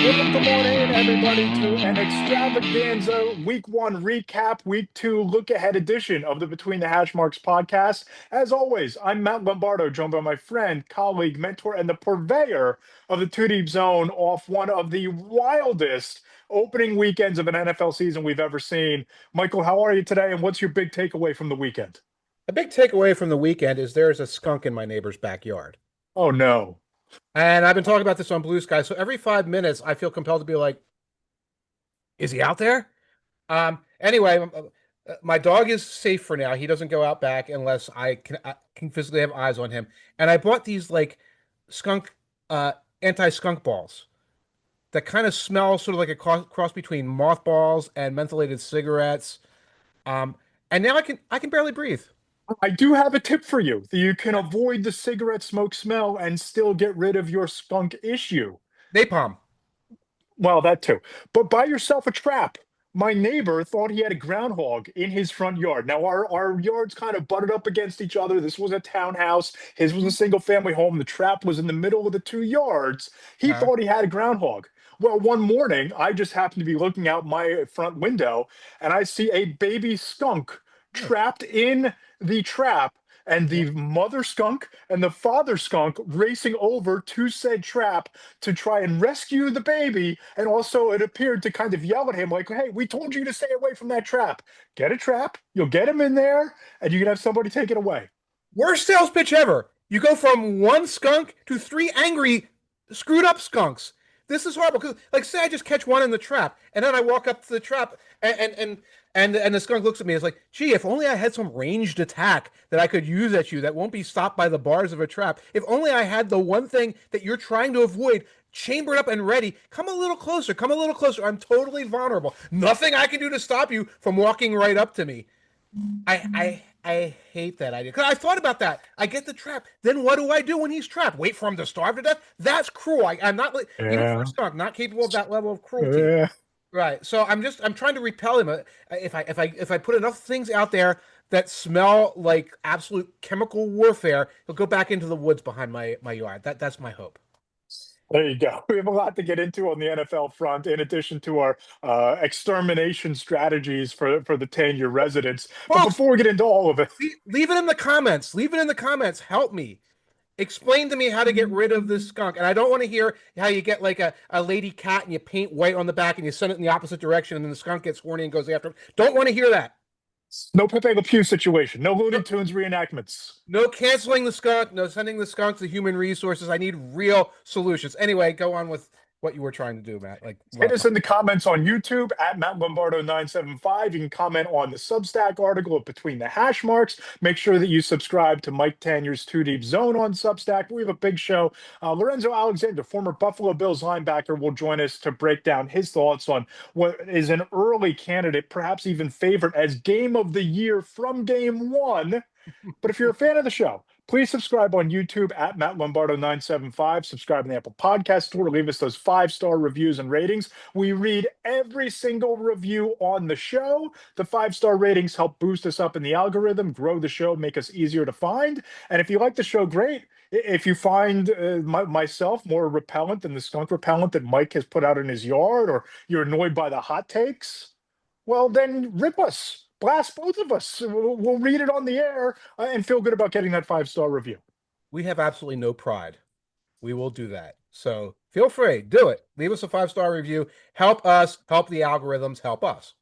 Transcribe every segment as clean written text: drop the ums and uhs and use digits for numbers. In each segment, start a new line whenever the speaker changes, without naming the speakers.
Welcome on in, everybody, to an extravaganza Week 1 recap, Week 2 look ahead edition of the Between the Hash Marks podcast. As always, I'm Matt Lombardo, joined by my friend, colleague, mentor, and the purveyor of the Two Deep Zone off one of the wildest opening weekends of an NFL season we've ever seen. Michael, how are you today, and what's your big takeaway from the weekend?
A big takeaway from the weekend is there's a skunk in my neighbor's backyard.
Oh, no.
And I've been talking about this on Blue Sky. So every 5 minutes, I feel compelled to be like, is he out there? Anyway, my dog is safe for now. He doesn't go out back unless I can physically have eyes on him. And I bought these like skunk, anti-skunk balls that kind of smell sort of like a cross between mothballs and mentholated cigarettes. Um, and now I can barely breathe.
I do have a tip for you. You can avoid the cigarette smoke smell and still get rid of your skunk issue.
Napalm.
Well, that too. But buy yourself a trap. My neighbor thought he had a groundhog in his front yard. Now, our yards kind of butted up against each other. This was a townhouse. His was a single family home. The trap was in the middle of the 2 yards. He
Huh?
thought he had a groundhog. Well, one morning, I just happened to be looking out my front window and I see a baby skunk
Yeah.
trapped in the trap, and
Yeah.
the mother skunk and the father skunk racing over to said trap to try and rescue the baby. And also, it appeared to kind of yell at him, like, hey, we told you to stay away from that trap. Get a trap, you'll get him in there, and you can have somebody take it away.
Worst sales pitch ever. You go from one skunk to three angry, screwed up skunks. This is horrible. Because, like, say I just catch one in the trap, and then I walk up to the trap, and the skunk looks at me. It's like, gee, if only I had some ranged attack that I could use at you that won't be stopped by the bars of a trap. If only I had the one thing that you're trying to avoid chambered up and ready. Come a little closer. Come a little closer. I'm totally vulnerable. Nothing I can do to stop you from walking right up to me. I hate that idea. Because I thought about that. I get the trap. Then what do I do when he's trapped? Wait for him to starve to death? That's cruel. I'm not like even for a
Yeah.
skunk, not capable of that level of cruelty.
Yeah.
Right. So I'm trying to repel him. If I put enough things out there that smell like absolute chemical warfare, he'll go back into the woods behind my yard. That's my hope.
There you go. We have a lot to get into on the NFL front, in addition to our extermination strategies for the Tanier residents. But
Folks,
before we get into all of it,
leave it in the comments. Leave it in the comments. Help me. Explain to me how to get rid of this skunk. And I don't want to hear how you get like a lady cat and you paint white on the back and you send it in the opposite direction and then the skunk gets horny and goes after him. Don't want to hear that.
no Pepe Le Pew situation, no Looney
No,
Tunes reenactments.
no canceling the skunk, no sending the skunk to human resources. I need real solutions. Anyway, go on with what you were trying to do, Matt. Like
Hit
wrap
us
up.
in the comments on YouTube at Matt Lombardo 975. You can comment on the Substack article Between the Hash Marks. Make sure that you subscribe to Mike Tanier's Two Deep Zone on Substack. We have a big show. Lorenzo Alexander, former Buffalo Bills linebacker, will join us to break down his thoughts on what is an early candidate, perhaps even favorite as game of the year from game one. But if you're a fan of the show, please subscribe on YouTube at Matt Lombardo 975. Subscribe in the Apple Podcast Store. Leave us those 5-star reviews and ratings. We read every single review on the show. The 5-star ratings help boost us up in the algorithm, grow the show, make us easier to find. And if you like the show, great. If you find myself more repellent than the skunk repellent that Mike has put out in his yard, or you're annoyed by the hot takes, well, then rip us. Blast both of us. We'll read it on the air and feel good about getting that 5-star review.
We have absolutely no pride. We will do that. So feel free, do it. Leave us a 5-star review. Help us, help the algorithms, help us.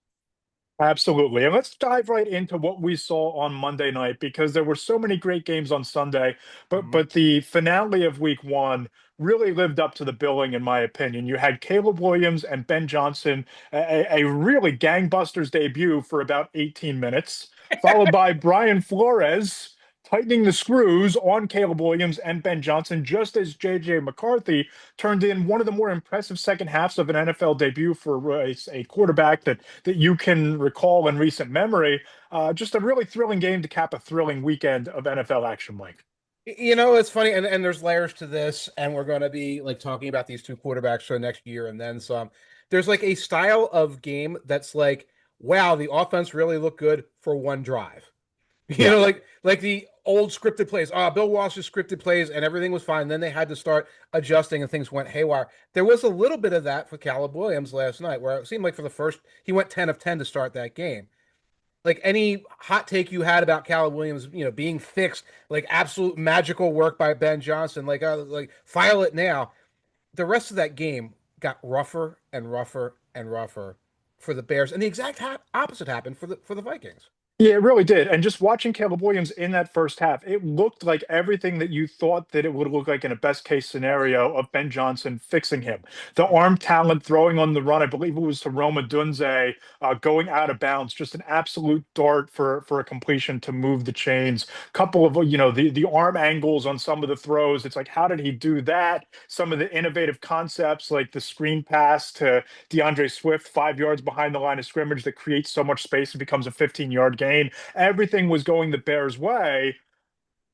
Absolutely. And let's dive right into what we saw on Monday night, because there were so many great games on Sunday, but
Mhm.
but the finale of week one really lived up to the billing, in my opinion. You had Caleb Williams and Ben Johnson, a really gangbusters debut for about 18 minutes, followed by Brian Flores tightening the screws on Caleb Williams and Ben Johnson, just as JJ McCarthy turned in one of the more impressive second halves of an NFL debut for a quarterback that you can recall in recent memory. Just a really thrilling game to cap a thrilling weekend of NFL action, Mike.
It's funny, and there's layers to this, and we're going to be like talking about these two quarterbacks for next year and then some. There's like a style of game that's like, wow, the offense really looked good for one drive. You
Yeah.
know, like the old scripted plays. Bill Walsh's scripted plays, and everything was fine. Then they had to start adjusting, and things went haywire. There was a little bit of that for Caleb Williams last night, where it seemed like for the first he went 10 of 10 to start that game. Like any hot take you had about Caleb Williams, being fixed, like absolute magical work by Ben Johnson, like file it now. The rest of that game got rougher and rougher and rougher for the Bears, and the exact opposite happened for the Vikings.
Yeah, it really did. And just watching Caleb Williams in that first half, it looked like everything that you thought that it would look like in a best case scenario of Ben Johnson fixing him. The arm talent throwing on the run, I believe it was to Roma Dunze, going out of bounds, just an absolute dart for a completion to move the chains. Couple of, the arm angles on some of the throws. It's like, how did he do that? Some of the innovative concepts like the screen pass to DeAndre Swift 5 yards behind the line of scrimmage that creates so much space, it becomes a 15-yard gain. Everything was going the Bears' way.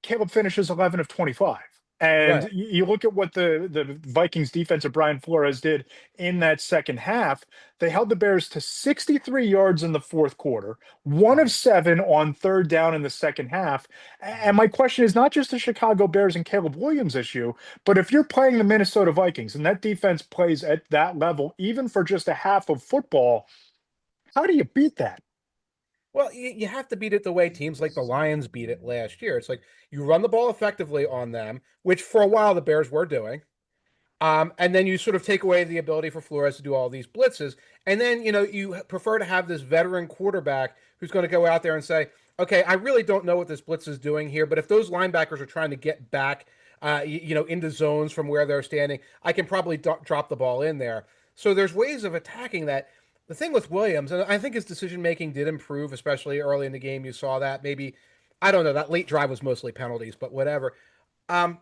Caleb finishes 11 of 25. And
Right.
you look at what the Vikings defense of Brian Flores did in that second half. They held the Bears to 63 yards in the fourth quarter, one of
Mhm.
seven on third down in the second half. And my question is not just the Chicago Bears and Caleb Williams issue, but if you're playing the Minnesota Vikings and that defense plays at that level, even for just a half of football, how do you beat that?
Well, you have to beat it the way teams like the Lions beat it last year. It's like you run the ball effectively on them, which for a while the Bears were doing. And then you sort of take away the ability for Flores to do all these blitzes. And then, you prefer to have this veteran quarterback who's going to go out there and say, okay, I really don't know what this blitz is doing here, but if those linebackers are trying to get back, into zones from where they're standing, I can probably drop the ball in there. So there's ways of attacking that. The thing with Williams, and I think his decision making did improve, especially early in the game. You saw that. Maybe, I don't know, that late drive was mostly penalties, but whatever. Um,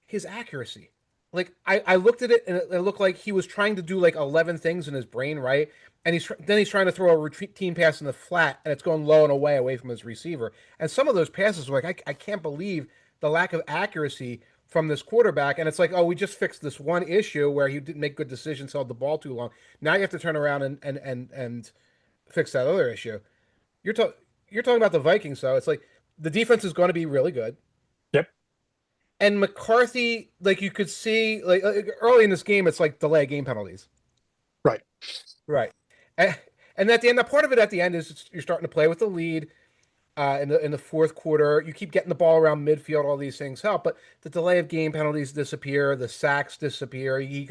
his accuracy. Like I looked at it and it looked like he was trying to do like 11 things in his brain, right? And then he's trying to throw a retreat team pass in the flat, and it's going low and away from his receiver. And some of those passes were like, I can't believe the lack of accuracy from this quarterback. And it's like, oh, we just fixed this one issue where he didn't make good decisions, held the ball too long. Now you have to turn around and fix that other issue. You're talking you're talking about the Vikings, though. It's like the defense is going to be really good.
Yep.
And McCarthy, like you could see, like early in this game, it's like delay game penalties,
Right.
right? And, and at the end, that part of it at the end is you're starting to play with the lead in the fourth quarter. You keep getting the ball around midfield. All these things help, but the delay of game penalties disappear. The sacks disappear. He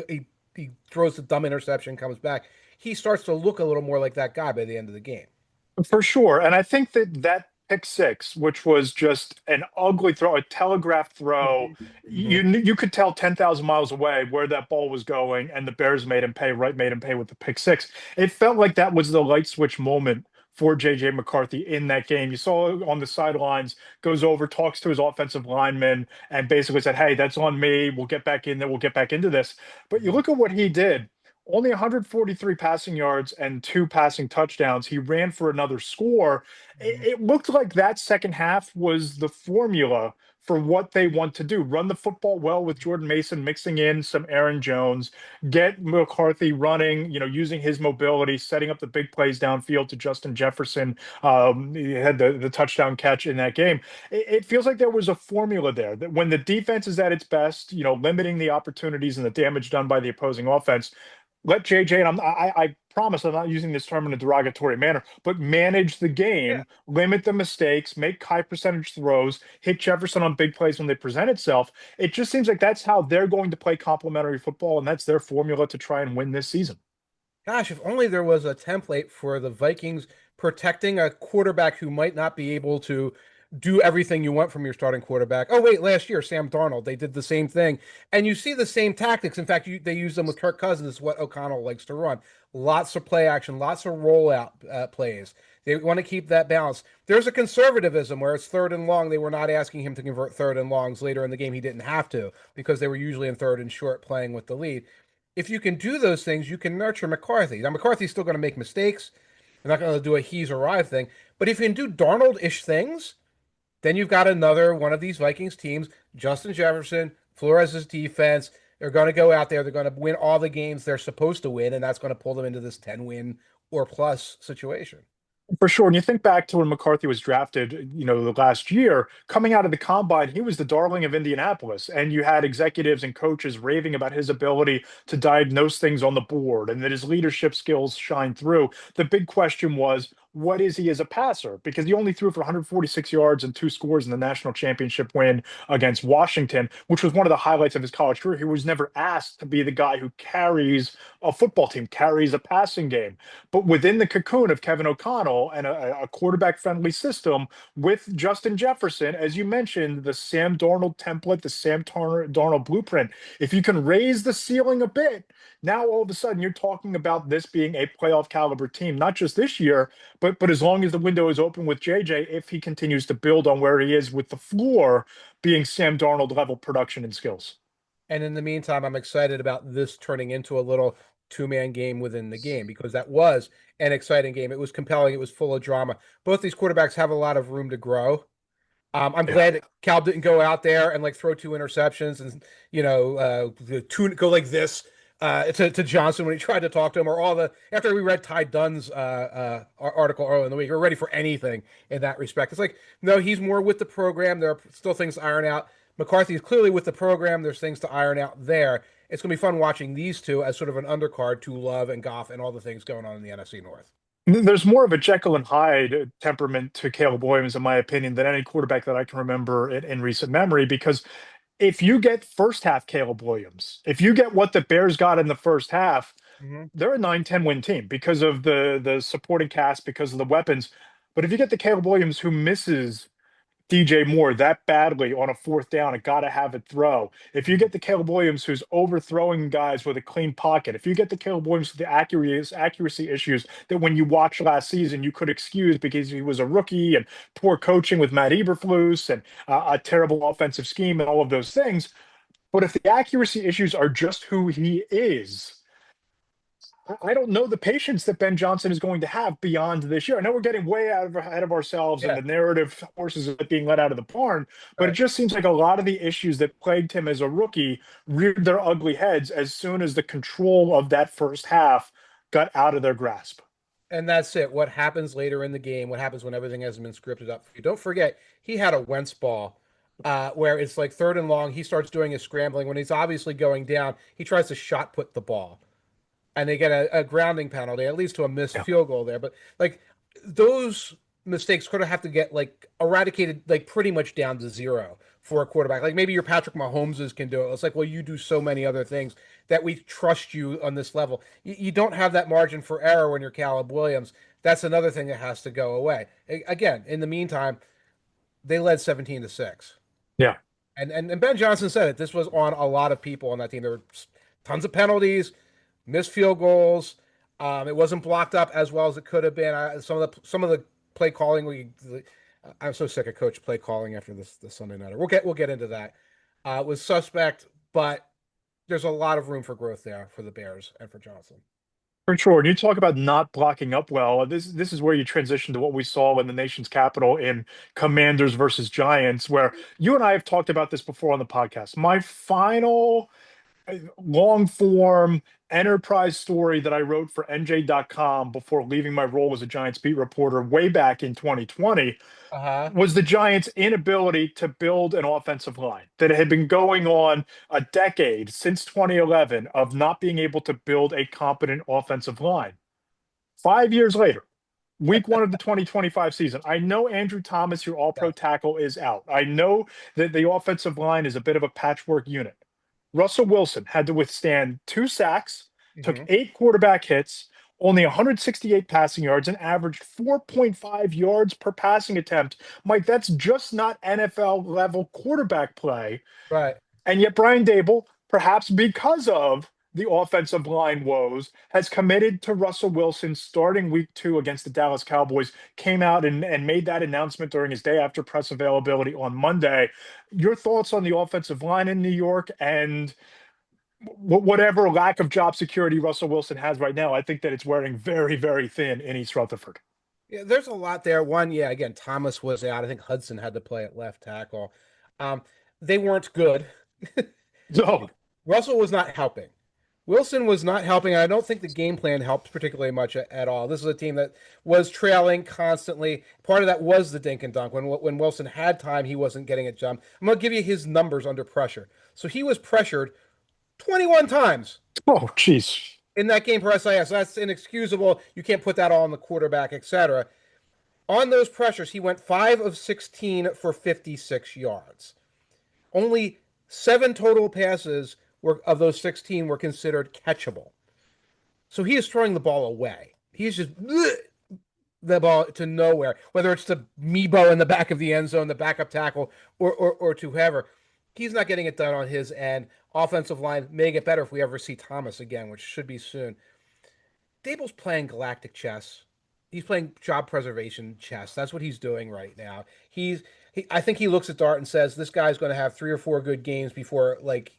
throws the dumb interception, comes back. He starts to look a little more like that guy by the end of the game.
For sure. And I think that pick six, which was just an ugly throw, a telegraphed throw, you could tell 10,000 miles away where that ball was going, and the Bears made him pay, right? Made him pay with the pick six. It felt like that was the light switch moment for JJ McCarthy in that game. You saw on the sidelines, goes over, talks to his offensive lineman, and basically said, "Hey, that's on me. We'll get back in there. We'll get back into this." But you look at what he did, only 143 passing yards and two passing touchdowns. He ran for another score. It looked like that second half was the formula for what they want to do. Run the football well with Jordan Mason mixing in some Aaron Jones, get McCarthy running, using his mobility, setting up the big plays downfield to Justin Jefferson. He had the touchdown catch in that game. It feels like there was a formula there that when the defense is at its best, limiting the opportunities and the damage done by the opposing offense, let JJ, and I promise I'm not using this term in a derogatory manner, but manage the
Yeah.
game, limit the mistakes, make high percentage throws, hit Jefferson on big plays when they present itself. It just seems like that's how they're going to play complementary football, and that's their formula to try and win this season.
Gosh, if only there was a template for the Vikings protecting a quarterback who might not be able to do everything you want from your starting quarterback. Oh, wait, last year, Sam Darnold, they did the same thing. And you see the same tactics. In fact, they use them with Kirk Cousins, what O'Connell likes to run. Lots of play action, lots of rollout plays. They want to keep that balance. There's a conservatism where it's third and long. They were not asking him to convert third and longs later in the game. He didn't have to because they were usually in third and short playing with the lead. If you can do those things, you can nurture McCarthy. Now, McCarthy's still going to make mistakes. They're not going to do a he's arrived thing. But if you can do Darnold ish things, then you've got another one of these Vikings teams, Justin Jefferson, Flores' defense. They're going to go out there. They're going to win all the games they're supposed to win, and that's going to pull them into this 10-win or plus situation.
For sure. And you think back to when McCarthy was drafted, the last year, coming out of the combine, he was the darling of Indianapolis. And you had executives and coaches raving about his ability to diagnose things on the board and that his leadership skills shine through. The big question was, what is he as a passer? Because he only threw for 146 yards and two scores in the national championship win against Washington, which was one of the highlights of his college career. He was never asked to be the guy who carries a football team, carries a passing game. But within the cocoon of Kevin O'Connell and a quarterback friendly system with Justin Jefferson, as you mentioned, the Sam Darnold template, the Darnold blueprint, if you can raise the ceiling a bit, now all of a sudden you're talking about this being a playoff caliber team, not just this year, but as long as the window is open with JJ, if he continues to build on where he is with the floor being Sam Darnold level production and skills.
And in the meantime, I'm excited about this turning into a little two-man game within the game because that was an exciting game. It was compelling. It was full of drama. Both these quarterbacks have a lot of room to grow. I'm
Yeah.
glad that Cal didn't go out there and like throw two interceptions and go like this to Johnson when he tried to talk to him, or all the after we read Ty Dunn's article earlier in the week. We're ready for anything in that respect. It's like no, he's more with the program. There are still things to iron out. McCarthy is clearly with the program. There's things to iron out there. It's going to be fun watching these two as sort of an undercard to Love and Goff and all the things going on in the NFC North.
There's more of a Jekyll and Hyde temperament to Caleb Williams, in my opinion, than any quarterback that I can remember in recent memory. Because if you get first half Caleb Williams, if you get what the Bears got in the first half,
Mm-hmm.
they're a 9-10 win team because of the supporting cast, because of the weapons. But if you get the Caleb Williams who misses DJ Moore that badly on a fourth down, got to have it throw. If you get the Caleb Williams who's overthrowing guys with a clean pocket, if you get the Caleb Williams with the accuracy issues that when you watch last season you could excuse because he was a rookie and poor coaching with Matt Eberflus and a terrible offensive scheme and all of those things. But if the accuracy issues are just who he is, I don't know the patience that Ben Johnson is going to have beyond this year. I know we're getting way ahead of ourselves and
Yeah.
the narrative horses are being let out of the barn, but it
Right.
just seems like a lot of the issues that plagued him as a rookie reared their ugly heads as soon as the control of that first half got out of their grasp.
And that's it. What happens later in the game, what happens when everything has been scripted up for you. Don't forget, he had a Wentz ball where it's like third and long. He starts doing his scrambling. When he's obviously going down, he tries to shot put the ball. And they get a grounding penalty, at least to a missed
Yeah.
field goal there. But like those mistakes sort of have to get like eradicated, like pretty much down to zero for a quarterback. Like maybe your Patrick Mahomeses can do it. It's like, well, you do so many other things that we trust you on this level. You don't have that margin for error when you're Caleb Williams. That's another thing that has to go away. Again, in the meantime, they led 17-6.
Yeah.
And Ben Johnson said it. This was on a lot of people on that team. There were tons of penalties, missed field goals. It wasn't blocked up as well as it could have been. Some of the play calling I'm so sick of coach play calling after this Sunday night. We'll get into that. Was suspect, but there's a lot of room for growth there for the Bears and for Johnson.
For sure. And you talk about not blocking up well. This is where you transition to what we saw in the nation's capital in Commanders versus Giants, where you and I have talked about this before on the podcast. My final long form enterprise story that I wrote for NJ.com before leaving my role as a Giants beat reporter way back in 2020
Uh-huh.
was the Giants' inability to build an offensive line that had been going on a decade since 2011 of not being able to build a competent offensive line. 5 years later, week one of the 2025 season, I know Andrew Thomas, your all pro
Yeah.
tackle, is out. I know that the offensive line is a bit of a patchwork unit. Russell Wilson had to withstand 2 sacks, took
Hmm.
8 quarterback hits, only 168 passing yards, and averaged 4.5 yards per passing attempt. Mike, that's just not NFL level quarterback play.
Right.
And yet, Brian Dable, perhaps because of the offensive line woes, has committed to Russell Wilson starting week two against the Dallas Cowboys, came out and made that announcement during his day after press availability on Monday. Your thoughts on the offensive line in New York and whatever lack of job security Russell Wilson has right now? I think that it's wearing very, very thin in East Rutherford.
Yeah, there's a lot there. One, yeah, again, Thomas was out. I think Hudson had to play at left tackle. Um, they weren't good.
So,
Russell was not helping. Wilson was not helping. I don't think the game plan helped particularly much at all. This is a team that was trailing constantly. Part of that was the dink and dunk. When Wilson had time, he wasn't getting it jumped. I'm going to give you his numbers under pressure. So he was pressured 21 times
Oh, jeez.
in that game per SIS. That's inexcusable. You can't put that all on the quarterback, etc. On those pressures, he went 5 of 16 for 56 yards. Only 7 total passes of those 16 were considered catchable. So he is throwing the ball away. He's just the ball to nowhere, whether it's to Mebo in the back of the end zone, the backup tackle, or to whoever. He's not getting it done on his end. Offensive line may get better if we ever see Thomas again, which should be soon. Dable's playing galactic chess. He's playing job preservation chess. That's what he's doing right now. I think he looks at Dart and says, "This guy's going to have 3 or 4 good games before like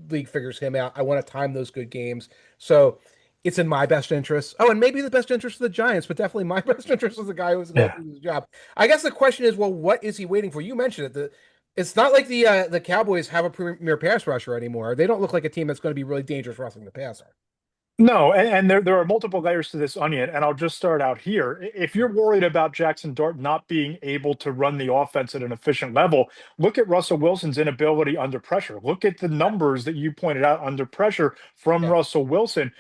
league figures him out. I want to time those good games, so it's in my best interest. Oh, and maybe the best interest of the Giants, but definitely my best interest as the guy who's going
Yeah.
to do his job." I guess the question is, well, what is he waiting for? You mentioned it. It's not like the Cowboys have a premier pass rusher anymore. They don't look like a team that's going to be really dangerous rushing the passer.
No, and there are multiple layers to this onion, and I'll just start out here. If you're worried about Jackson Dart not being able to run the offense at an efficient level, look at Russell Wilson's inability under pressure. Look at the numbers that you pointed out under pressure from
Yeah,
Russell Wilson.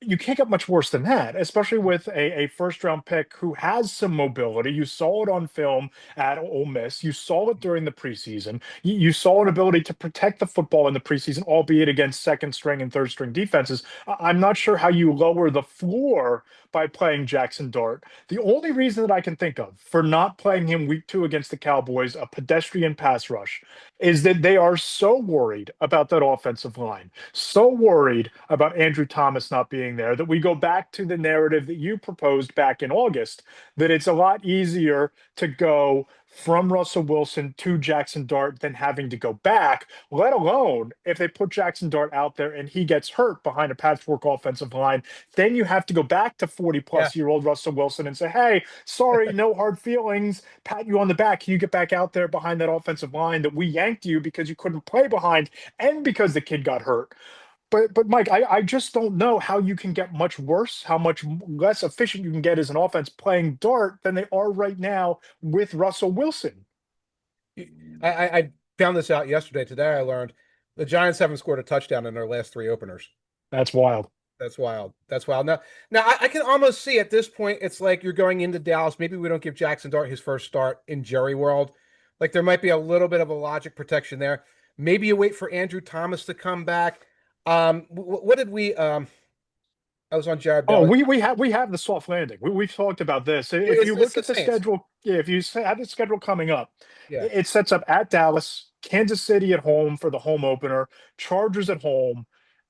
You can't get much worse than that, especially with a first round pick who has some mobility. You saw it on film at Ole Miss. You saw it during the preseason. You saw an ability to protect the football in the preseason, albeit against second string and third string defenses. I'm not sure how you lower the floor by playing Jackson Dart. The only reason that I can think of for not playing him week 2 against the Cowboys, a pedestrian pass rush, is that they are so worried about that offensive line, so worried about Andrew Thomas not being there, that we go back to the narrative that you proposed back in August, that it's a lot easier to go from Russell Wilson to Jackson Dart than having to go back, let alone if they put Jackson Dart out there and he gets hurt behind a patchwork offensive line. Then you have to go back to 40
yeah.
plus year old Russell Wilson and say, hey, sorry, no hard feelings, pat you on the back. Can you get back out there behind that offensive line that we yanked you because you couldn't play behind and because the kid got hurt? But Mike, I just don't know how you can get much worse, how much less efficient you can get as an offense playing Dart than they are right now with Russell Wilson.
I found this out yesterday. Today I learned the Giants haven't scored a touchdown in their last 3 openers.
That's wild.
That's wild. That's wild. Now I can almost see at this point it's like you're going into Dallas. Maybe we don't give Jackson Dart his first start in Jerry World. Like there might be a little bit of a logic protection there. Maybe you wait for Andrew Thomas to come back. What did we? I was on Jared
Oh,
Bailey.
we have the soft landing. We've talked about this. If you
It's
look
the
at the
Saints.
schedule, yeah, if you have the schedule coming up,
Yeah,
it sets up at Dallas, Kansas City at home for the home opener, Chargers at home,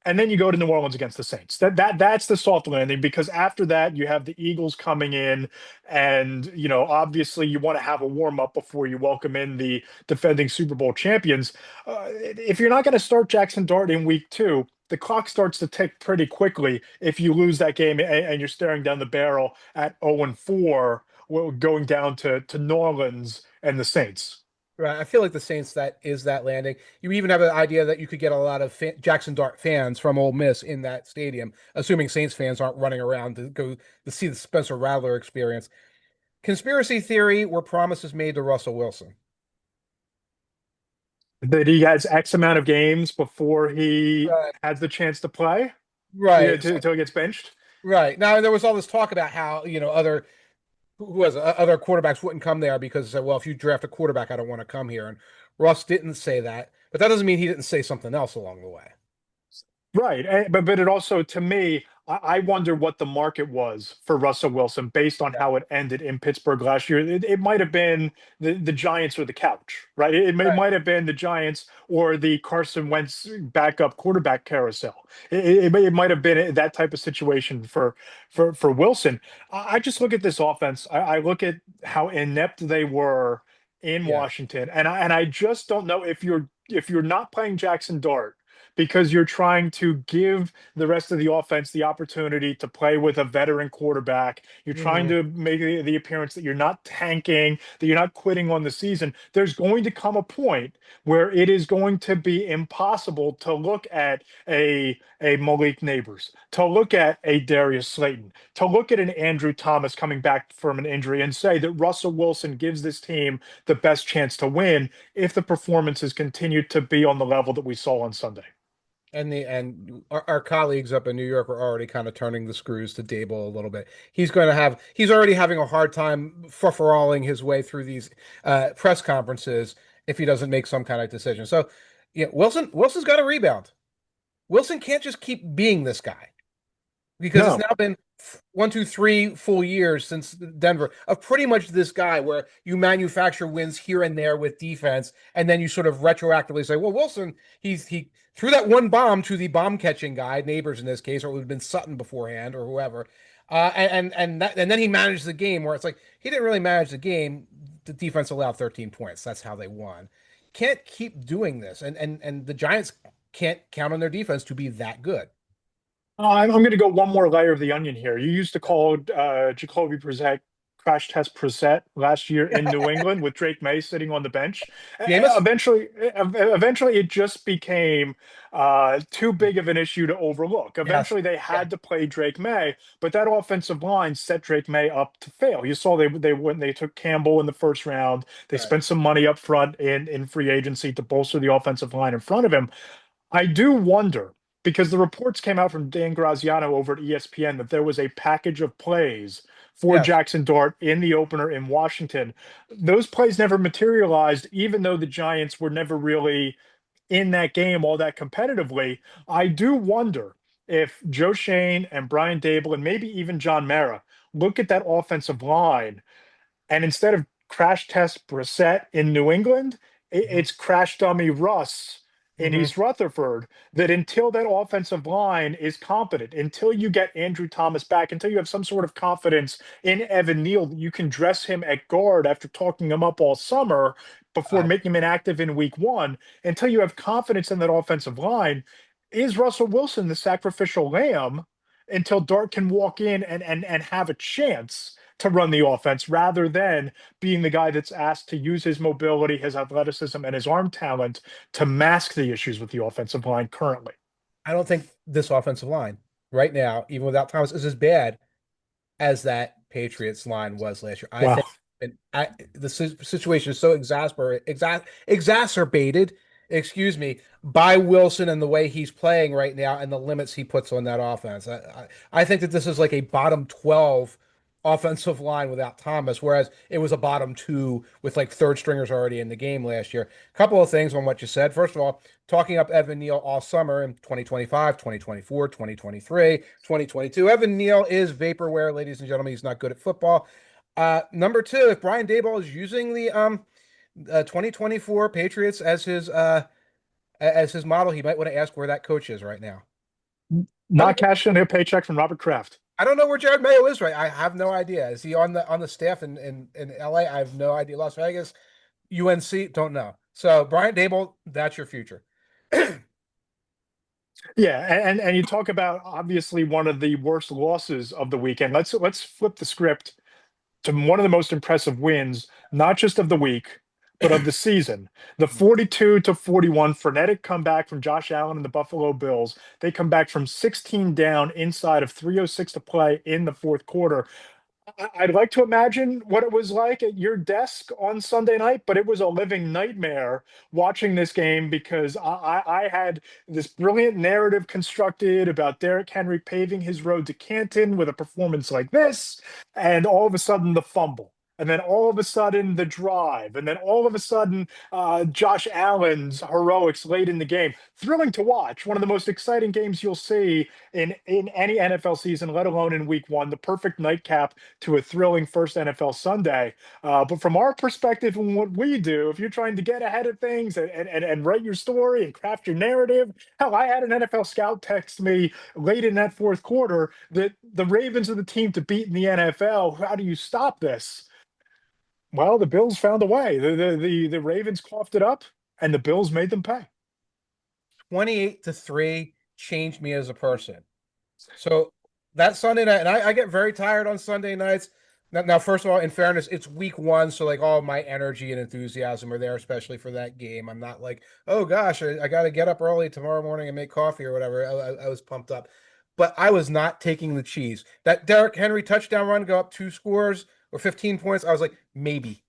and then you go to New Orleans against the Saints. That's the soft landing because after that you have the Eagles coming in, and obviously you want to have a warm up before you welcome in the defending Super Bowl champions. If you're not going to start Jackson Dart in week 2, the clock starts to tick pretty quickly if you lose that game and you're staring down the barrel at 0-4, going down to New Orleans and the Saints.
right. I feel like the Saints that is that landing. You even have an idea that you could get a lot of Jackson Dart fans from Ole Miss in that stadium, assuming Saints fans aren't running around to go to see the Spencer Rattler experience. Conspiracy theory were promises made to Russell Wilson.
That he has X amount of games before he
Right.
has the chance to play,
Right.
until he gets benched.
Right. Now there was all this talk about how, other who was other quarterbacks wouldn't come there because they said, well, if you draft a quarterback, I don't want to come here. And Russ didn't say that, but that doesn't mean he didn't say something else along the way.
Right. But it also, to me, I wonder what the market was for Russell Wilson based on
Yeah.
how it ended in Pittsburgh last year. It might have been the Giants or the couch, right? It
Right.
might have been the Giants or the Carson Wentz backup quarterback carousel. It might have been that type of situation for Wilson. I just look at this offense. I look at how inept they were in
Yeah.
Washington, and I just don't know if you're not playing Jackson Dart because you're trying to give the rest of the offense the opportunity to play with a veteran quarterback. You're trying
Hmm.
to make the appearance that you're not tanking, that you're not quitting on the season. There's going to come a point where it is going to be impossible to look at a Malik Neighbors, to look at a Darius Slayton, to look at an Andrew Thomas coming back from an injury and say that Russell Wilson gives this team the best chance to win if the performances continue to be on the level that we saw on Sunday.
And our colleagues up in New York are already kind of turning the screws to Dable a little bit. He's already having a hard time frufferalling his way through these press conferences if he doesn't make some kind of decision. So, yeah, Wilson's got to rebound. Wilson can't just keep being this guy, because it's
No.
now been 1, 2, 3 full years since Denver of pretty much this guy where you manufacture wins here and there with defense, and then you sort of retroactively say, well, Wilson, he threw that one bomb to the bomb catching guy, Neighbors in this case, or it would have been Sutton beforehand or whoever. And then he managed the game where it's like he didn't really manage the game. The defense allowed 13 points. That's how they won. Can't keep doing this, and the Giants can't count on their defense to be that good.
I'm going to go one more layer of the onion here. You used to call Jacoby Brissett crash test Brissett last year in New England with Drake May sitting on the bench.
Jameis?
Eventually, it just became too big of an issue to overlook.
Yes.
Eventually, they
Yeah.
had to play Drake May, but that offensive line set Drake May up to fail. You saw they went they took Campbell in the first round. They
Right.
spent some money up front in free agency to bolster the offensive line in front of him. I do wonder because the reports came out from Dan Graziano over at ESPN that there was a package of plays for
Yes.
Jaxson Dart in the opener in Washington. Those plays never materialized, even though the Giants were never really in that game all that competitively. I do wonder if Joe Shane and Brian Dable and maybe even John Mara look at that offensive line and instead of crash test Brissett in New England,
Hmm.
it's crash dummy Russ in
Hmm.
East Rutherford. That until that offensive line is competent, until you get Andrew Thomas back, until you have some sort of confidence in Evan Neal, you can dress him at guard after talking him up all summer before
Uh,
making him inactive in week one, until you have confidence in that offensive line. Is Russell Wilson the sacrificial lamb until Dart can walk in and have a chance to run the offense rather than being the guy that's asked to use his mobility, his athleticism, and his arm talent to mask the issues with the offensive line currently?
I don't think this offensive line right now, even without Thomas, is as bad as that Patriots line was last year. I
Wow.
think the situation is so exacerbated, excuse me, by Wilson and the way he's playing right now and the limits he puts on that offense. I think that this is like a bottom 12 offensive line without Thomas, whereas it was a bottom two with like third stringers already in the game last year. A couple of things on what you said. First of all, talking up Evan Neal all summer in 2025, 2024, 2023, 2022. Evan Neal is vaporware, ladies and gentlemen. He's not good at football. Number two, if Brian Daboll is using the 2024 Patriots as his model, he might want to ask where that coach is right now. By the
Not
way,
cashing a paycheck from Robert Kraft.
I don't know where Jared Mayo is right. I have no idea. Is he on the staff in LA? I have no idea. Las Vegas, UNC, don't know. So Brian Daboll, that's your future.
Yeah, and you talk about obviously one of the worst losses of the weekend. Let's flip the script to one of the most impressive wins, not just of the week, but of the season. The 42-41 frenetic comeback from Josh Allen and the Buffalo Bills. They come back from 16 down inside of 3:06 to play in the fourth quarter. I'd like to imagine what it was like at your desk on Sunday night, but it was a living nightmare watching this game because I had this brilliant narrative constructed about Derrick Henry paving his road to Canton with a performance like this, and all of a sudden the fumble. And then all of a sudden the drive, and then all of a sudden Josh Allen's heroics late in the game. Thrilling to watch. One of the most exciting games you'll see in any NFL season, let alone in week one. The perfect nightcap to a thrilling first NFL Sunday. But from our perspective and what we do, if you're trying to get ahead of things and write your story and craft your narrative, hell, I had an NFL scout text me late in that fourth quarter that the Ravens are the team to beat in the NFL. How do you stop this? Well, the Bills found a way. The Ravens coughed it up, and the Bills made them pay.
28-3 changed me as a person. So that Sunday night, and I get very tired on Sunday nights. Now, first of all, in fairness, it's week one, so like all my energy and enthusiasm are there, especially for that game. I'm not like, oh gosh, I got to get up early tomorrow morning and make coffee or whatever. I was pumped up, but I was not taking the cheese. That Derrick Henry touchdown run, go up 2 scores or 15 points. I was like, maybe.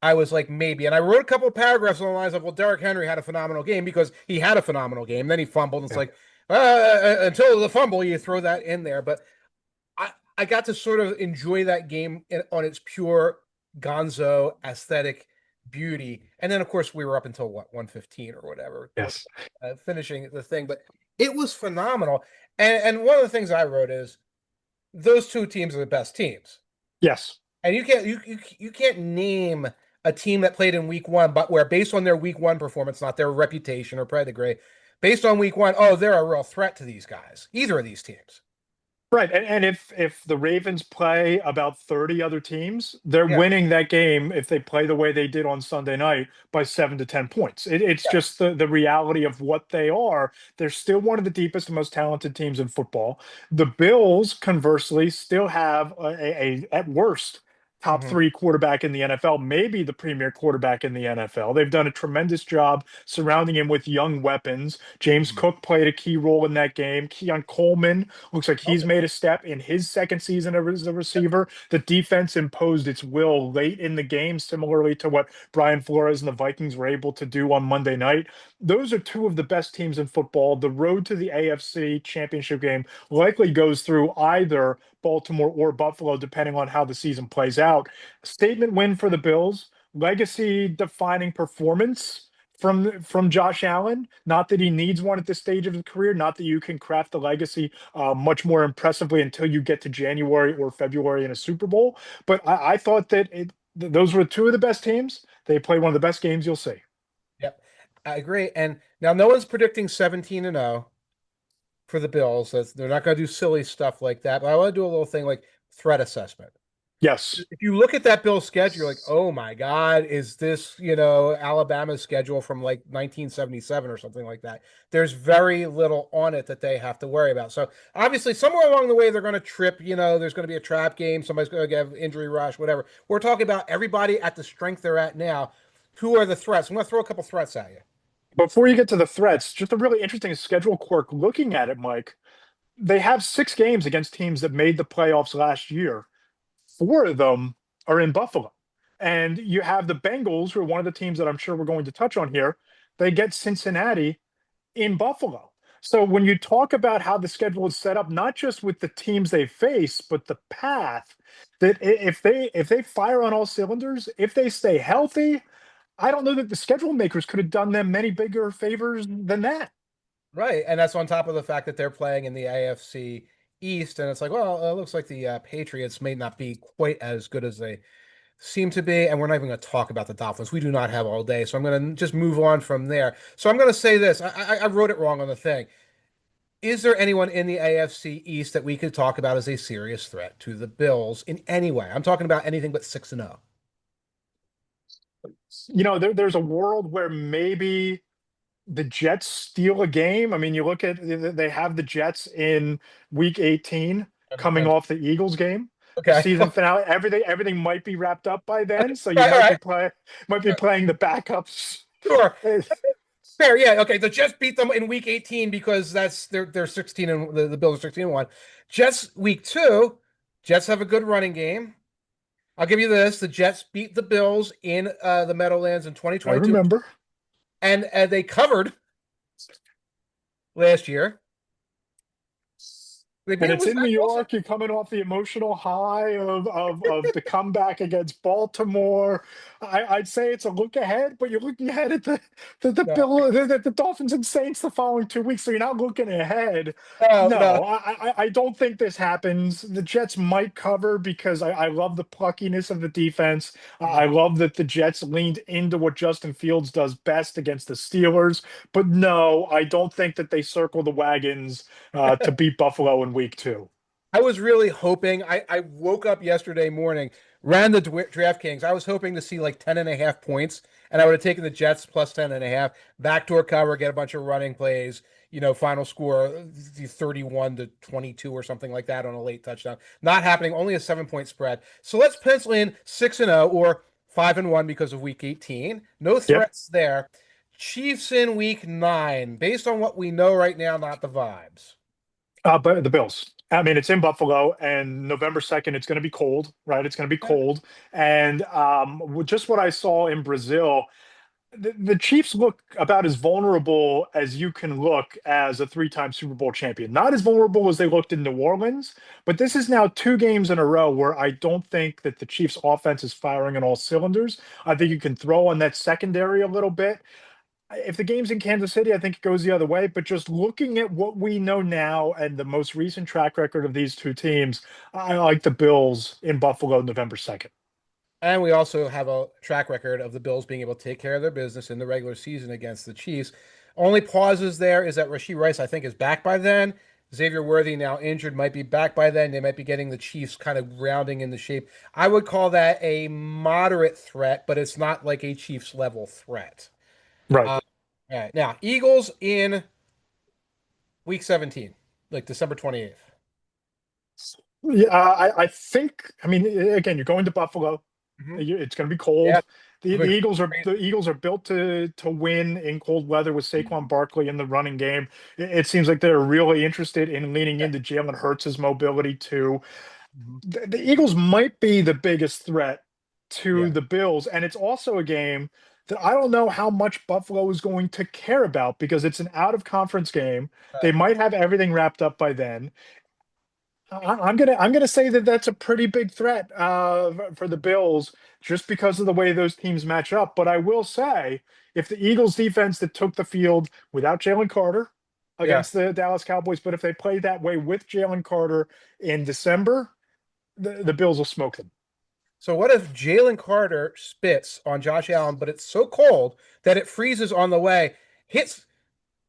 I was like, maybe. And I wrote a couple of paragraphs along the lines of, well, Derrick Henry had a phenomenal game because he had a phenomenal game. Then he fumbled. And it's
Yeah.
like, until the fumble, you throw that in there. But I got to sort of enjoy that game on its pure gonzo aesthetic beauty. And then, of course, we were up until what, 1:15 or whatever,
Yes.
finishing the thing. But it was phenomenal. And one of the things I wrote is those two teams are the best teams.
Yes.
And you can't name a team that played in week one, but where based on their week one performance, not their reputation or pedigree, based on week one, oh, they're a real threat to these guys, either of these teams.
Right. And if the Ravens play about 30 other teams, they're
Yeah.
winning that game if they play the way they did on Sunday night by 7 to 10 points. It's
Yeah.
just the reality of what they are. They're still one of the deepest and most talented teams in football. The Bills, conversely, still have at worst top
Hmm.
three quarterback in the NFL, maybe the premier quarterback in the NFL. They've done a tremendous job surrounding him with young weapons. James
Hmm.
Cook played a key role in that game. Keon Coleman looks like
Oh,
he's
yeah.
made a step in his second season as a receiver. The defense imposed its will late in the game, similarly to what Brian Flores and the Vikings were able to do on Monday night. Those are two of the best teams in football. The road to the AFC championship game likely goes through either Baltimore or Buffalo, depending on how the season plays out. Statement win for the Bills, legacy defining performance from Josh Allen. Not that he needs one at this stage of his career. Not that you can craft the legacy much more impressively until you get to January or February in a Super Bowl. But I thought that those were two of the best teams. They played one of the best games you'll see.
Yep. I agree. And now no one's predicting 17-0 for the Bills. They're not going to do silly stuff like that. But I want to do a little thing like threat assessment.
Yes.
If you look at that Bills schedule, you're like, oh my God, is this, Alabama's schedule from like 1977 or something like that? There's very little on it that they have to worry about. So obviously, somewhere along the way, they're going to trip. There's going to be a trap game. Somebody's going to get injury rush, whatever. We're talking about everybody at the strength they're at now. Who are the threats? I'm going to throw a couple threats at you.
Before you get to the threats, just a really interesting schedule quirk looking at it, Mike. They have 6 games against teams that made the playoffs last year. 4 of them are in Buffalo. And you have the Bengals, who are one of the teams that I'm sure we're going to touch on here. They get Cincinnati in Buffalo. So when you talk about how the schedule is set up, not just with the teams they face, but the path, that if they fire on all cylinders, if they stay healthy, I don't know that the schedule makers could have done them many bigger favors than that.
Right. And that's on top of the fact that they're playing in the AFC East. And it's like, well, it looks like the Patriots may not be quite as good as they seem to be. And we're not even going to talk about the Dolphins. We do not have all day. So I'm going to just move on from there. So I'm going to say this. I wrote it wrong on the thing. Is there anyone in the AFC East that we could talk about as a serious threat to the Bills in any way? I'm talking about anything but 6-0.
There's a world where maybe the Jets steal a game. I mean, you look at they have the Jets in week 18 coming
And
off the Eagles game. The
okay.
season finale, everything might be wrapped up by
Okay.
then. So you
Right, all right.
might be playing the backups.
Sure.
Eh,
Fair, yeah. Okay, the Jets beat them in week 18 because they're 16 and the Bills are 16-1. Jets week 2, Jets have a good running game. I'll give you this. The Jets beat the Bills in the Meadowlands in
I
2022
remember.
and they covered last year. They beat
And
them
it's
with
in New
Zach Wilson.
York. You're coming off the emotional high of the comeback against Baltimore. I'd say it's a look ahead, but you're looking ahead at the
No,
Bill the Dolphins and Saints the following 2 weeks. So you're not looking ahead.
no.
No, I don't think this happens. The Jets might cover because I love the pluckiness of the defense. I love that the Jets leaned into what Justin Fields does best against the Steelers. But no, I don't think that they circle the wagons to beat Buffalo in week 2.
I was really hoping. I woke up yesterday morning, ran the DraftKings. I was hoping to see like 10.5 points, and I would have taken the Jets plus 10.5, backdoor cover, get a bunch of running plays, final score 31-22 or something like that on a late touchdown. Not happening, only a 7-point spread. So let's pencil in 6-0 or 5-1 because of week 18. No
Yep.
threats there. Chiefs in week 9, based on what we know right now, not the vibes.
But the Bills. I mean, it's in Buffalo, and November 2nd, it's going to be cold, right? It's going to be
Yeah.
cold. And with just what I saw in Brazil, the Chiefs look about as vulnerable as you can look as a three-time Super Bowl champion. Not as vulnerable as they looked in New Orleans, but this is now 2 games in a row where I don't think that the Chiefs' offense is firing on all cylinders. I think you can throw on that secondary a little bit. If the game's in Kansas City, I think it goes the other way. But just looking at what we know now and the most recent track record of these two teams, I like the Bills in Buffalo November 2nd.
And we also have a track record of the Bills being able to take care of their business in the regular season against the Chiefs. Only pauses there is that Rashee Rice, I think, is back by then. Xavier Worthy, now injured, might be back by then. They might be getting the Chiefs kind of rounding in the shape. I would call that a moderate threat, but it's not like a Chiefs level threat.
Right.
Uh, all right. Now, Eagles in week 17, like December 28th.
Yeah, I think. I mean, again, you're going to Buffalo.
Mm-hmm.
It's going to be
Yeah.
cold. The,
We're
the
going
Eagles are
to
the Eagles are built to win in cold weather with Saquon Barkley in the running game. It seems like they're really interested in leaning into Jalen Hurts' mobility too. The Eagles might be the biggest threat to
Yeah.
the Bills, and it's also a game that I don't know how much Buffalo is going to care about because it's an out-of-conference game. They
Right.
might have everything wrapped up by then. I'm gonna say that that's a pretty big threat for the Bills just because of the way those teams match up. But I will say, if the Eagles defense that took the field without Jalen Carter
Yeah.
against the Dallas Cowboys, but if they play that way with Jalen Carter in December, the Bills will smoke them.
So what if Jalen Carter spits on Josh Allen, but it's so cold that it freezes on the way, hits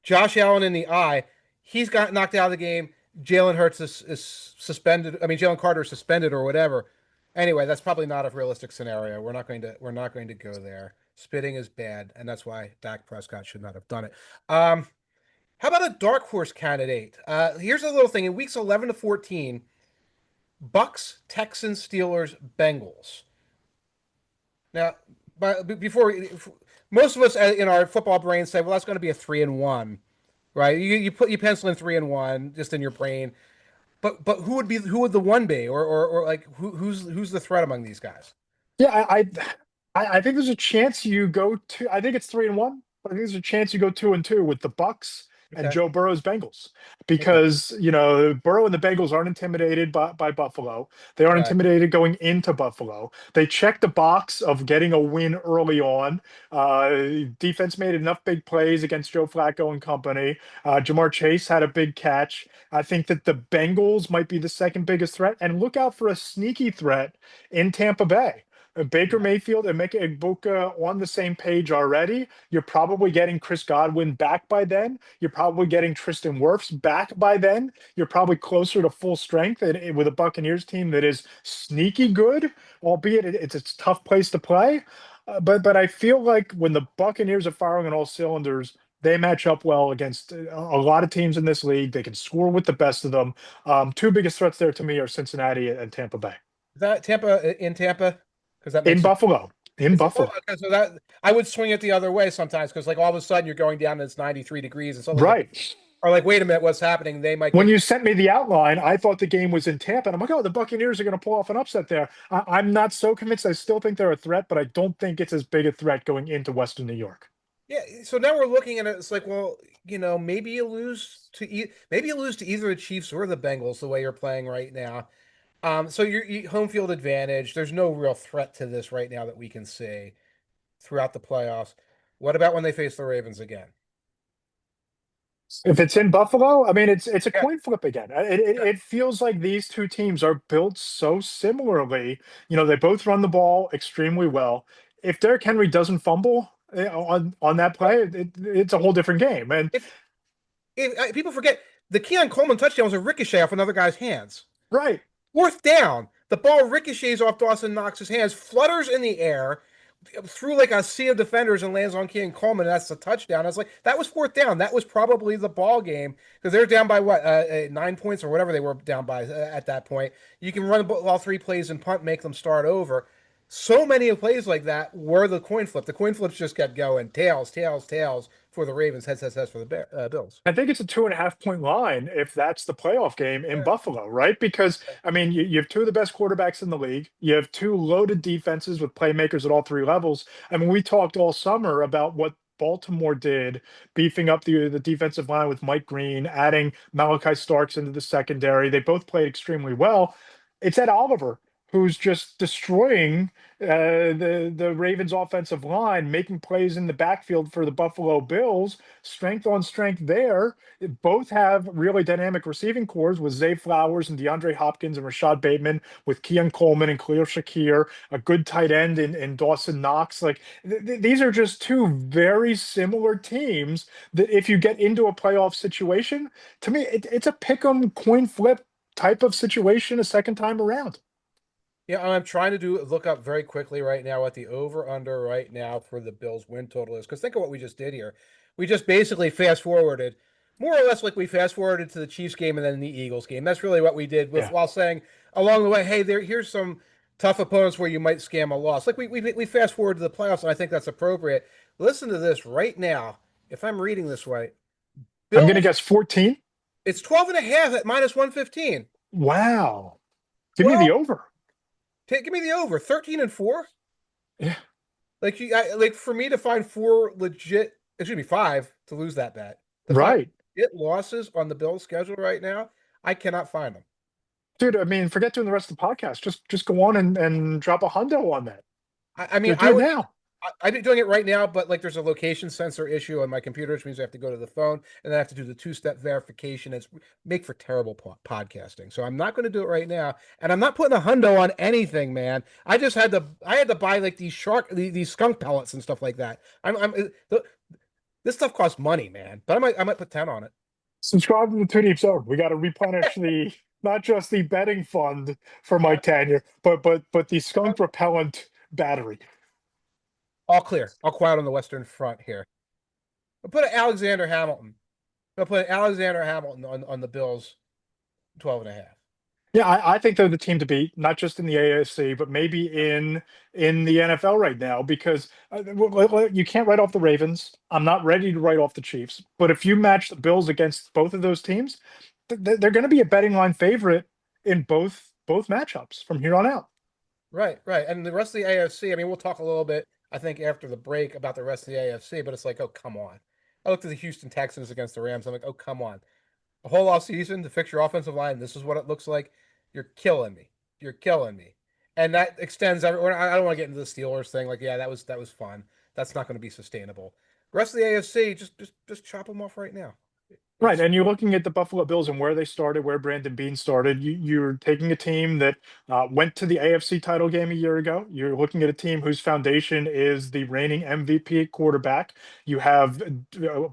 Josh Allen in the eye, he's got knocked out of the game. Jalen Hurts is suspended. I mean, Jalen Carter is suspended or whatever. Anyway, that's probably not a realistic scenario. We're not going to go there. Spitting is bad, and that's why Dak Prescott should not have done it. How about a dark horse candidate? Here's a little thing. In weeks 11 to 14, Bucks, Texans, Steelers, Bengals. Now, but before most of us in our football brain say, well, that's going to be a 3-1, right? You pencil in 3-1 just in your brain. But who would the one be, or like who's the threat among these guys?
Yeah, I think there's a chance you go to. I think it's 3-1, but I think there's a chance you go 2-2 with the Bucks and
Okay,
Joe Burrow's Bengals
okay,
because Burrow and the Bengals aren't intimidated by Buffalo. They aren't
right.
intimidated going into Buffalo. They checked the box of getting a win early on. Defense made enough big plays against Joe Flacco and company. Jamar Chase had a big catch. I think that the Bengals might be the second biggest threat, and look out for a sneaky threat in Tampa Bay. Baker
Yeah.
Mayfield and Mika Igbokwe on the same page already. You're probably getting Chris Godwin back by then. You're probably getting Tristan Wirfs back by then. You're probably closer to full strength with a Buccaneers team that is sneaky good, albeit it's a tough place to play. But I feel like when the Buccaneers are firing on all cylinders, they match up well against a lot of teams in this league. They can score with the best of them. Two biggest threats there to me are Cincinnati and Tampa Bay.
Is that Tampa in Tampa? Because that
In
makes it.
Buffalo. In
Is it? Oh,
Buffalo.
okay, so that I would swing it the other way sometimes because like all of a sudden you're going down and it's 93 degrees and suddenly
Right.
are like, wait a minute, what's happening? They might
When
get.
you sent me the outline, I thought the game was in Tampa. And I'm like, oh, the Buccaneers are going to pull off an upset there. I'm not so convinced. I still think they're a threat, but I don't think it's as big a threat going into Western New York.
Yeah, so now we're looking at it. It's like, well, maybe you lose to maybe you lose to either the Chiefs or the Bengals the way you're playing right now. So your home field advantage. There's no real threat to this right now that we can see throughout the playoffs. What about when they face the Ravens again?
If it's in Buffalo, I mean, it's a
Yeah,
coin flip again. It feels like these two teams are built so similarly. They both run the ball extremely well. If Derrick Henry doesn't fumble on that
yeah.
play, it's a whole different game. And
If if people forget the Keon Coleman touchdown was a ricochet off another guy's hands.
right,
Fourth down, the ball ricochets off Dawson Knox's hands, flutters in the air. through like a sea of defenders and lands on King Coleman. That's a touchdown. I was like, that was fourth down. That was probably the ball game because they're down by what 9 points or whatever they were down by at that point. You can run all three plays and punt, make them start over. So many of plays like that were the coin flip. The coin flips just kept going. Tails, tails, tails for the Ravens. Heads, heads, heads for the Bills.
I think it's a 2.5 point line if that's the playoff game in Buffalo, right? Because I mean, you have two of the best quarterbacks in the league. You have two loaded defenses with playmakers at all three levels. I mean, we talked all summer about what Baltimore did, beefing up the defensive line with Mike Green, adding Malachi Starks into the secondary. They both played extremely well. It's Ed Oliver who's just destroying the Ravens' offensive line, making plays in the backfield for the Buffalo Bills. Strength on strength there. Both have really dynamic receiving cores with Zay Flowers and DeAndre Hopkins and Rashad Bateman, with Keon Coleman and Khalil Shakir, a good tight end in Dawson Knox. Like these are just two very similar teams that if you get into a playoff situation, to me, it's a pick 'em coin flip type of situation a second time around.
Yeah, I'm trying to look up very quickly right now what the over under right now for the Bills win total is. Because think of what we just did here. We just basically fast forwarded, more or less like we fast forwarded to the Chiefs game and then the Eagles game. That's really what we did with
Yeah.
while saying along the way, hey, here's some tough opponents where you might scam a loss. Like we fast forward to the playoffs, and I think that's appropriate. Listen to this right now. If I'm reading this right,
I'm going to
Bills,
guess 14.
it's 12 and a half at minus 115.
Wow. Give me the
12,
over.
give me the over. 13 and 4.
Yeah.
Like for me to find four legit, excuse me, five to lose that bet. To find
Right.
legit losses on the Bills schedule right now, I cannot find them.
Dude, I mean, forget doing the rest of the podcast. Just go on and drop a hundo on that.
I mean,
Do it now.
I've been doing it right now, but like there's a location sensor issue on my computer, which means I have to go to the phone and then I have to do the two-step verification. It's make for terrible podcasting. So I'm not going to do it right now, and I'm not putting a hundo on anything, man. I had to buy like these skunk pellets and stuff like that. This stuff costs money, man. But I might put 10 on it.
Subscribe to the Two Deep Zone. We got to replenish the not just the betting fund for
Uh,
Mike Tanier, but the skunk repellent battery.
All clear. All quiet on the Western Front here. I'll put Alexander Hamilton. I'll put Alexander Hamilton on the Bills 12 and a half.
Yeah, I think they're the team to beat, not just in the AFC, but maybe in the NFL right now, because you can't write off the Ravens. I'm not ready to write off the Chiefs, but if you match the Bills against both of those teams, they're going to be a betting line favorite in both matchups from here on out.
Right, right. And the rest of the AFC, I mean, we'll talk a little bit, I think, after the break about the rest of the AFC, but it's like, oh, come on. I looked at the Houston Texans against the Rams. I'm like, oh, come on. A whole off season to fix your offensive line. This is what it looks like. You're killing me. You're killing me. And that extends everywhere. I don't want to get into the Steelers thing. Like, yeah, that was fun. That's not going to be sustainable. The rest of the AFC, just chop them off right now.
Right,
It's
and you're looking at the Buffalo Bills and where they started, where Brandon Beane started. You're taking a team that went to the AFC title game a year ago. You're looking at a team whose foundation is the reigning MVP quarterback. You have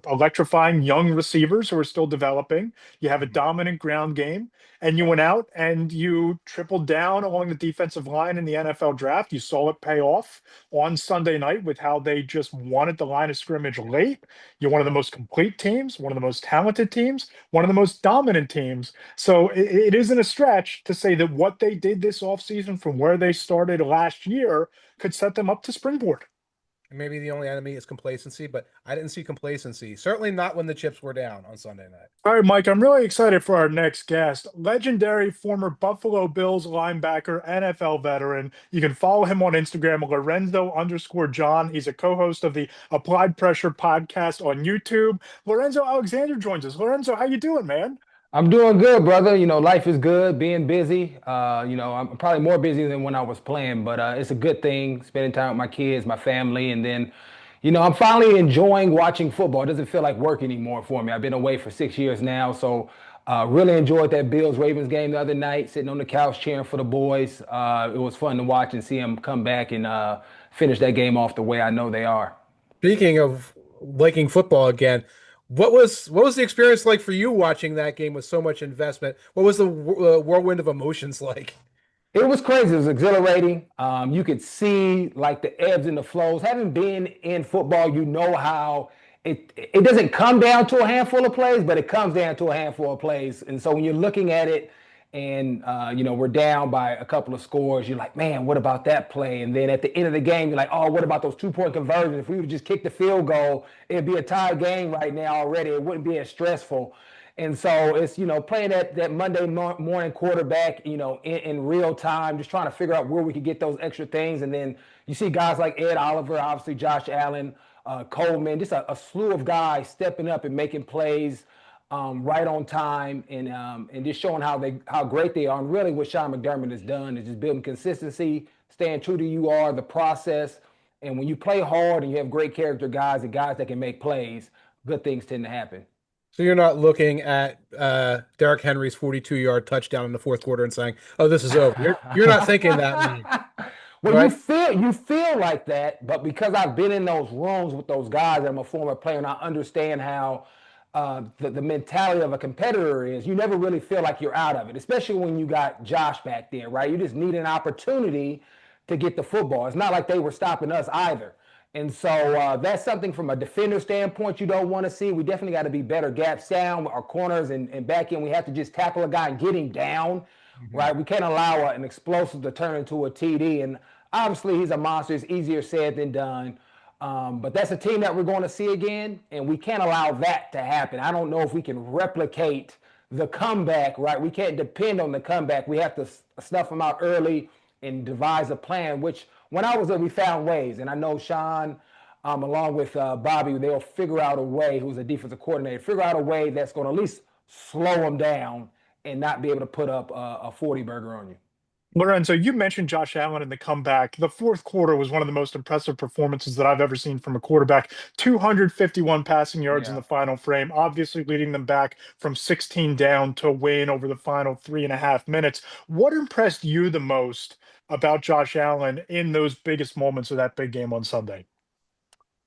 electrifying young receivers who are still developing. You have a dominant ground game, and you went out and you tripled down along the defensive line in the NFL draft. You saw it pay off on Sunday night with how they just won at the line of scrimmage late. You're one of the most complete teams, one of the most talented teams, one of the most dominant teams. So it isn't a stretch to say that what they did this offseason from where they started last year could set them up to springboard.
maybe the only enemy is complacency, but I didn't see complacency. Certainly not when the chips were down on Sunday night.
All right, Mike, I'm really excited for our next guest. Legendary former Buffalo Bills linebacker, NFL veteran. You can follow him on Instagram, Lorenzo_John. He's a co-host of the Applied Pressure podcast on YouTube. Lorenzo Alexander joins us. Lorenzo, how you doing, man?
I'm doing good, brother. Life is good, being busy. I'm probably more busy than when I was playing, but it's a good thing, spending time with my kids, my family, and then, I'm finally enjoying watching football. It doesn't feel like work anymore for me. I've been away for 6 years now, so really enjoyed that Bills-Ravens game the other night, sitting on the couch cheering for the boys. It was fun to watch and see them come back and finish that game off the way I know they are.
Speaking of liking football again, what was the experience like for you watching that game with so much investment? What was the whirlwind of emotions like?
It was crazy. It was exhilarating. You could see like the ebbs and the flows. Having been in football, you know how it doesn't come down to a handful of plays, but it comes down to a handful of plays. And so when you're looking at it, and we're down by a couple of scores, you're like, man, what about that play? And then at the end of the game, you're like, oh, what about those 2-point conversions? If we would just kick the field goal, it'd be a tied game right now already. It wouldn't be as stressful. And so it's, playing that Monday morning quarterback, in real time, just trying to figure out where we could get those extra things. And then you see guys like Ed Oliver, obviously Josh Allen, Coleman, just a slew of guys stepping up and making plays right on time, and just showing how great they are. And really what Sean McDermott has done is just building consistency, staying true to who you are, the process. And when you play hard and you have great character guys and guys that can make plays, good things tend to happen.
So you're not looking at Derrick Henry's 42-yard touchdown in the fourth quarter and saying, "Oh, this is over." You're not thinking that.
Well,
right?
you feel like that, but because I've been in those rooms with those guys, I'm a former player, and I understand how the mentality of a competitor is. You never really feel like you're out of it, especially when you got Josh back there, right? You just need an opportunity to get the football. It's not like they were stopping us either. And so that's something from a defender standpoint you don't want to see. We definitely got to be better gaps down. Our corners and back end, we have to just tackle a guy and get him down, right? We can't allow an explosive to turn into a TD. And obviously, he's a monster. It's easier said than done. But that's a team that we're going to see again, and we can't allow that to happen. I don't know if we can replicate the comeback, right? We can't depend on the comeback. We have to snuff them out early and devise a plan, which when I was there, we found ways. And I know Sean, along with Bobby, they'll figure out a way, who's a defensive coordinator, figure out a way that's going to at least slow them down and not be able to put up a 40-burger on you.
Lorenzo, you mentioned Josh Allen in the comeback. The fourth quarter was one of the most impressive performances that I've ever seen from a quarterback. 251 passing yards in the final frame, obviously leading them back from 16 down to win over the final 3.5 minutes. What impressed you the most about Josh Allen in those biggest moments of that big game on Sunday?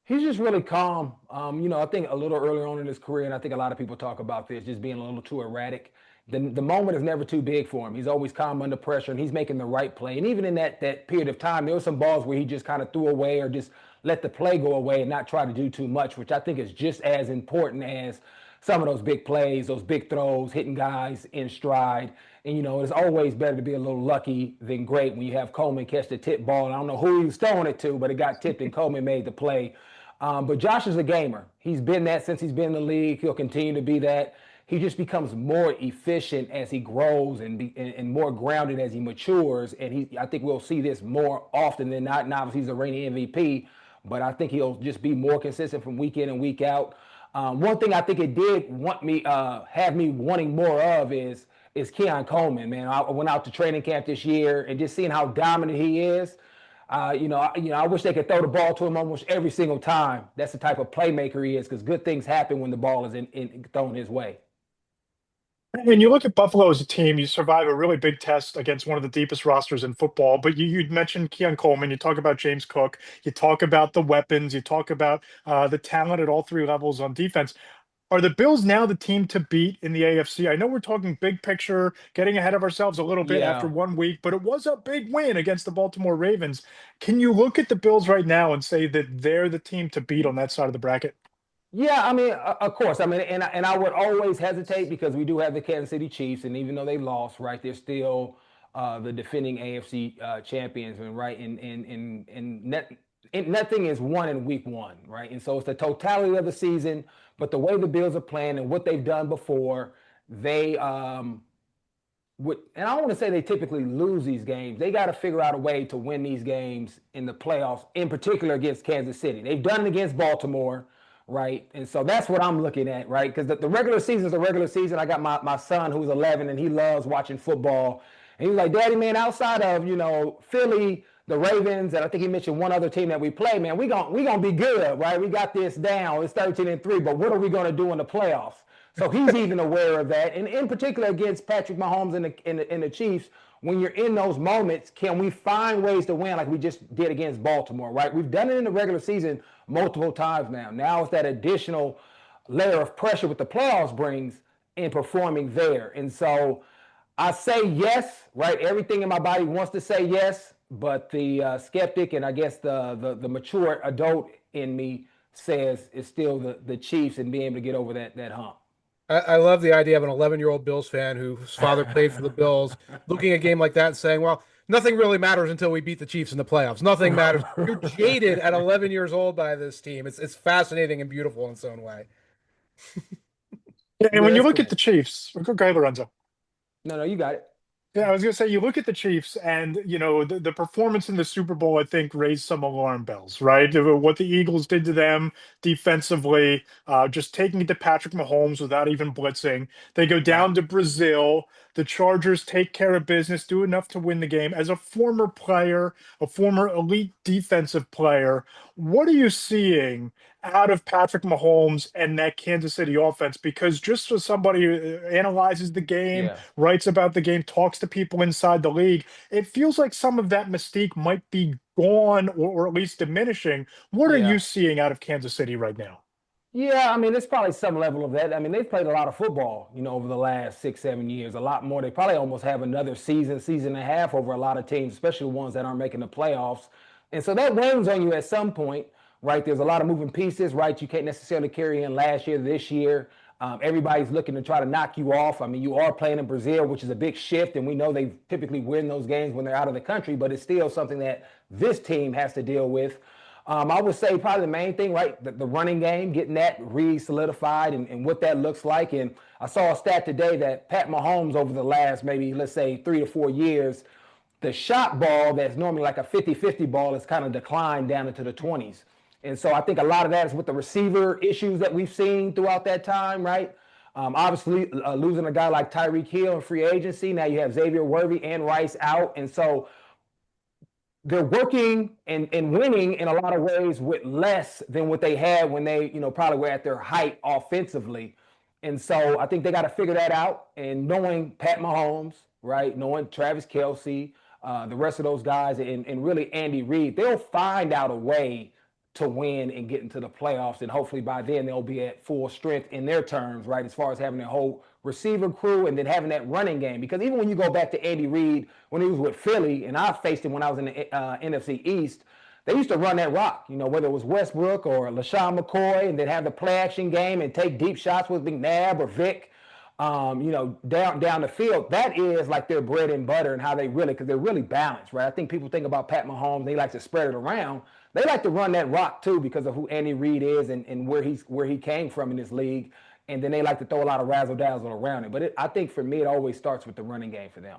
He's just really calm. I think a little earlier on in his career, and I think a lot of people talk about this, just being a little too erratic. The moment is never too big for him. He's always calm under pressure, and he's making the right play. And even in that period of time, there were some balls where he just kind of threw away or just let the play go away and not try to do too much, which I think is just as important as some of those big plays, those big throws, hitting guys in stride. And, it's always better to be a little lucky than great when you have Coleman catch the tip ball. And I don't know who he was throwing it to, but it got tipped and Coleman made the play. But Josh is a gamer. He's been that since he's been in the league. He'll continue to be that. He just becomes more efficient as he grows and more grounded as he matures. And I think we'll see this more often than not. And obviously, he's a reigning MVP, but I think he'll just be more consistent from week in and week out. One thing I think it did have me wanting more of is Keon Coleman, man. I went out to training camp this year and just seeing how dominant he is. I wish they could throw the ball to him almost every single time. That's the type of playmaker he is, because good things happen when the ball is thrown his way.
When you look at Buffalo as a team, you survive a really big test against one of the deepest rosters in football. But you mentioned Keon Coleman, you talk about James Cook, you talk about the weapons, you talk about the talent at all three levels on defense. Are the Bills now the team to beat in the AFC? I know we're talking big picture, getting ahead of ourselves a little bit after 1 week, but it was a big win against the Baltimore Ravens. Can you look at the Bills right now and say that they're the team to beat on that side of the bracket?
Yeah, I mean, of course. I mean, and I would always hesitate because we do have the Kansas City Chiefs, and even though they lost, right, they're still the defending AFC champions, right? And nothing is won in week one, right? And so it's the totality of the season, but the way the Bills are playing and what they've done before, they would, and I don't want to say they typically lose these games. They got to figure out a way to win these games in the playoffs, in particular against Kansas City. They've done it against Baltimore. Right. And so that's what I'm looking at. Right. Because the regular season is the regular season. I got my son who's 11 and he loves watching football. And he's like, Daddy, man, outside of, Philly, the Ravens, and I think he mentioned one other team that we play, man, we gonna be good. Right. We got this down. It's 13-3. But what are we going to do in the playoffs? So he's even aware of that. And in particular against Patrick Mahomes and the Chiefs, when you're in those moments, can we find ways to win like we just did against Baltimore, right? We've done it in the regular season multiple times now. Now it's that additional layer of pressure what the playoffs brings in performing there. And so I say yes, right? Everything in my body wants to say yes, but the skeptic and I guess the mature adult in me says it's still the Chiefs and being able to get over that hump.
I love the idea of an 11-year-old Bills fan whose father played for the Bills looking at a game like that and saying, well, nothing really matters until we beat the Chiefs in the playoffs. Nothing matters. You're jaded at 11 years old by this team. It's fascinating and beautiful in its own way.
Yeah, and
Yeah,
when you
that's
look at
cool.
the Chiefs, go ahead, Lorenzo.
No, no, you got it.
Yeah, I was gonna say you look at the Chiefs and the performance in the Super Bowl, I think, raised some alarm bells, right? What the Eagles did to them defensively, just taking it to Patrick Mahomes without even blitzing. They go
Right.
down to Brazil. The Chargers take care of business, do enough to win the game. As a former player, a former elite defensive player, what are you seeing out of Patrick Mahomes and that Kansas City offense? Because just for somebody who analyzes the game,
Yeah.
writes about the game, talks to people inside the league, it feels like some of that mystique might be gone or at least diminishing. What are you
Yeah.
seeing out of Kansas City right now?
Yeah, I mean, there's probably some level of that. I mean, they've played a lot of football, over the last 6, 7 years, a lot more. They probably almost have another season, season and a half over a lot of teams, especially the ones that aren't making the playoffs. And so that weighs on you at some point, right? There's a lot of moving pieces, right? You can't necessarily carry in last year, this year. Everybody's looking to try to knock you off. I mean, you are playing in Brazil, which is a big shift, and we know they typically win those games when they're out of the country, but it's still something that this team has to deal with. I would say probably the main thing, right? The running game, getting that re-solidified and what that looks like. And I saw a stat today that Pat Mahomes over the last maybe, let's say, 3 to 4 years, the shot ball that's normally like a 50-50 ball has kind of declined down into the 20s. And so I think a lot of that is with the receiver issues that we've seen throughout that time, right? Obviously, losing a guy like Tyreek Hill in free agency. Now you have Xavier Worthy and Rice out. And so they're working and winning in a lot of ways with less than what they had when they, probably were at their height offensively. And so I think they got to figure that out. And knowing Pat Mahomes, right, knowing Travis Kelce, the rest of those guys, and really Andy Reid, they'll find out a way to win and get into the playoffs. And hopefully by then they'll be at full strength in their terms, right, as far as having a whole receiver crew and then having that running game. Because even when you go back to Andy Reid, when he was with Philly, and I faced him when I was in the NFC East, they used to run that rock, whether it was Westbrook or LaShawn McCoy, and then have the play action game and take deep shots with McNabb or Vic, down the field. That is like their bread and butter and how they really, because they're really balanced, right? I think people think about Pat Mahomes, they like to spread it around. They like to run that rock too because of who Andy Reid is and where he came from in this league. And then they like to throw a lot of razzle dazzle around it. But I think for me, it always starts with the running game for them.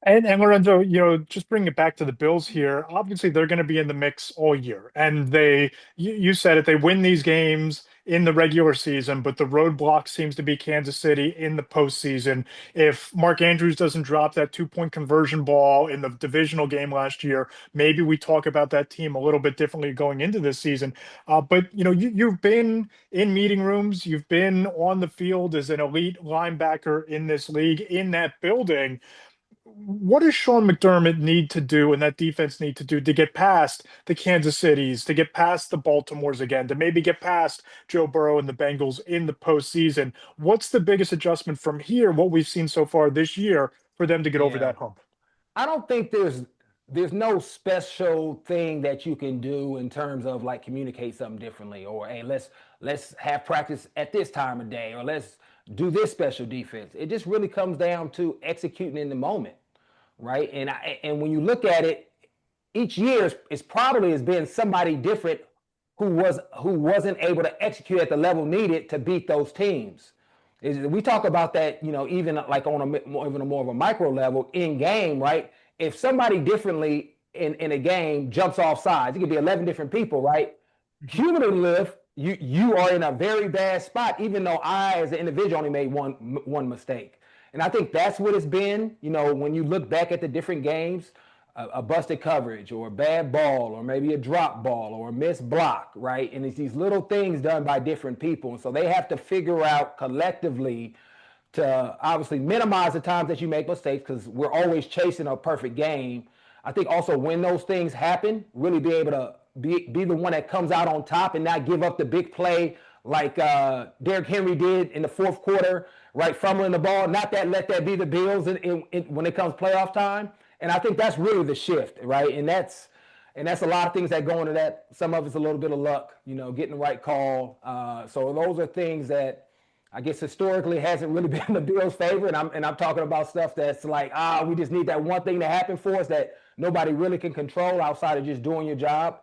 And Lorenzo, just bring it back to the Bills here. Obviously, they're going to be in the mix all year, and you said it. They win these games in the regular season, but the roadblock seems to be Kansas City in the postseason. If Mark Andrews doesn't drop that 2-point conversion ball in the divisional game last year, maybe we talk about that team a little bit differently going into this season. But you've been in meeting rooms, you've been on the field as an elite linebacker in this league, in that building. What does Sean McDermott need to do and that defense need to do to get past the Kansas Cities, to get past the Baltimores again, to maybe get past Joe Burrow and the Bengals in the postseason? What's the biggest adjustment from here, what we've seen so far this year, for them to get over
Yeah.
that hump?
I don't think there's no special thing that you can do in terms of like communicate something differently, or hey, let's have practice at this time of day, or let's do this special defense. It just really comes down to executing in the moment, right? And when you look at it, each year is probably has been somebody different who wasn't able to execute at the level needed to beat those teams. We talk about that, even like on even a more of a micro level in game, right? If somebody differently in a game jumps off sides, it could be 11 different people, right? Cumulative, you are in a very bad spot, even though I, as an individual, only made one mistake. And I think that's what it's been. When you look back at the different games, a busted coverage or a bad ball or maybe a drop ball or a missed block, right? And it's these little things done by different people. And so they have to figure out collectively to obviously minimize the times that you make mistakes, because we're always chasing a perfect game. I think also when those things happen, really be able to be the one that comes out on top and not give up the big play like Derrick Henry did in the fourth quarter, right, fumbling the ball. Not that let that be the Bills when it comes playoff time. And I think that's really the shift, right? And that's a lot of things that go into that. Some of it's a little bit of luck, getting the right call. So those are things that I guess historically hasn't really been in the Bills' favor. And I'm talking about stuff that's like, we just need that one thing to happen for us that nobody really can control outside of just doing your job.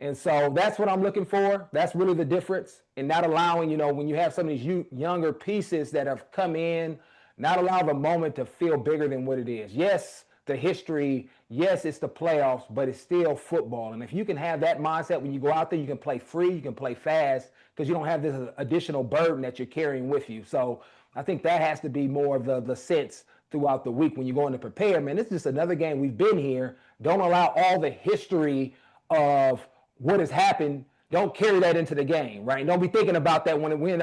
And so that's what I'm looking for. That's really the difference. And not allowing, when you have some of these younger pieces that have come in, not allow the moment to feel bigger than what it is. Yes, the history, yes, it's the playoffs, but it's still football. And if you can have that mindset when you go out there, you can play free, you can play fast, because you don't have this additional burden that you're carrying with you. So I think that has to be more of the sense throughout the week when you go in to prepare. Man, this is just another game. We've been here. Don't allow all the history of what has happened. Don't carry that into the game, right? Don't be thinking about that when it wins.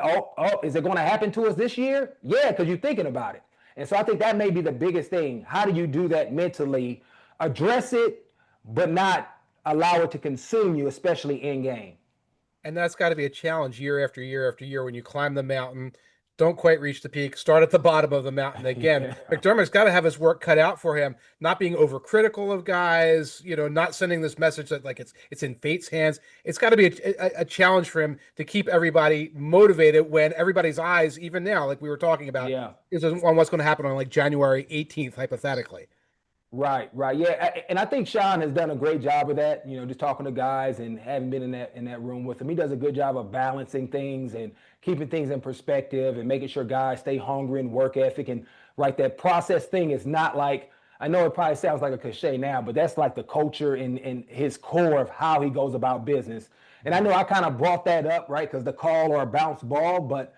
Is it going to happen to us this year? Yeah, because you're thinking about it. And so I think that may be the biggest thing. How do you do that mentally? Address it, but not allow it to consume you, especially in game.
And that's got to be a challenge year after year after year when you climb the mountain, don't quite reach the peak, start at the bottom of the mountain again.
Yeah.
McDermott's got to have his work cut out for him, not being overcritical of guys, not sending this message that like it's in fate's hands. It's got to be a challenge for him to keep everybody motivated when everybody's eyes, even now, like we were talking about, is on what's going to happen on like January 18th, hypothetically.
Right. Yeah. And I think Sean has done a great job of that, just talking to guys and having been in that room with him. He does a good job of balancing things and keeping things in perspective and making sure guys stay hungry and work ethic. And right, that process thing is not like, I know it probably sounds like a cliche now, but that's like the culture in his core of how he goes about business. And I know I kind of brought that up, right, because the call or a bounce ball, but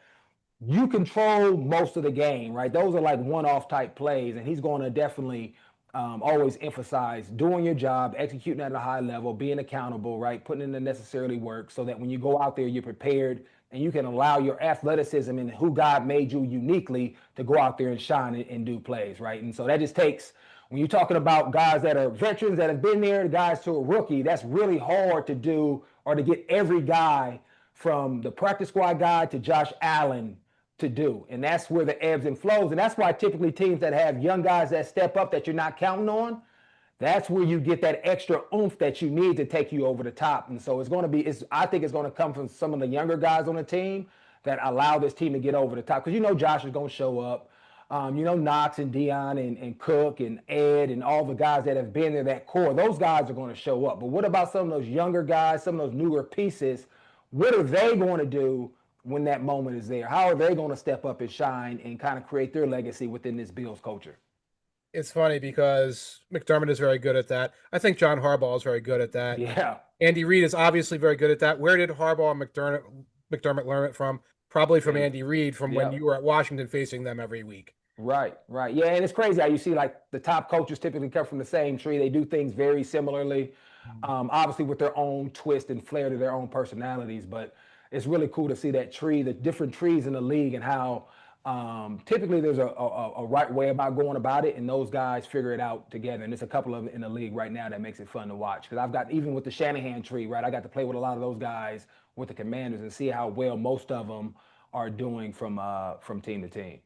you control most of the game, right? Those are like one-off type plays, and he's going to definitely always emphasize doing your job, executing at a high level, being accountable, right? Putting in the necessary work so that when you go out there, you're prepared and you can allow your athleticism and who God made you uniquely to go out there and shine and do plays, right? And so that just takes, when you're talking about guys that are veterans that have been there, guys to a rookie, that's really hard to do, or to get every guy from the practice squad guy to Josh Allen to do. And that's where the ebbs and flows. And that's why typically teams that have young guys that step up that you're not counting on, that's where you get that extra oomph that you need to take you over the top. And so I think it's going to come from some of the younger guys on the team that allow this team to get over the top. Because Josh is going to show up. Knox and Dion and Cook and Ed and all the guys that have been there, that core, those guys are going to show up. But what about some of those younger guys, some of those newer pieces? What are they going to do when that moment is there? How are they going to step up and shine and kind of create their legacy within this Bills culture?
It's funny because McDermott is very good at that. I think John Harbaugh is very good at that.
Yeah.
Andy Reid is obviously very good at that. Where did Harbaugh and McDermott learn it from? Probably from Andy Reid, from when you were at Washington facing them every week.
Right. Yeah, and it's crazy how you see like the top coaches typically come from the same tree. They do things very similarly, obviously with their own twist and flair to their own personalities, but it's really cool to see that tree, the different trees in the league, and how typically there's a right way about going about it, and those guys figure it out together. And there's a couple of them in the league right now that makes it fun to watch. Because I've got, even with the Shanahan tree, right, I got to play with a lot of those guys with the Commanders and see how well most of them are doing from team to team.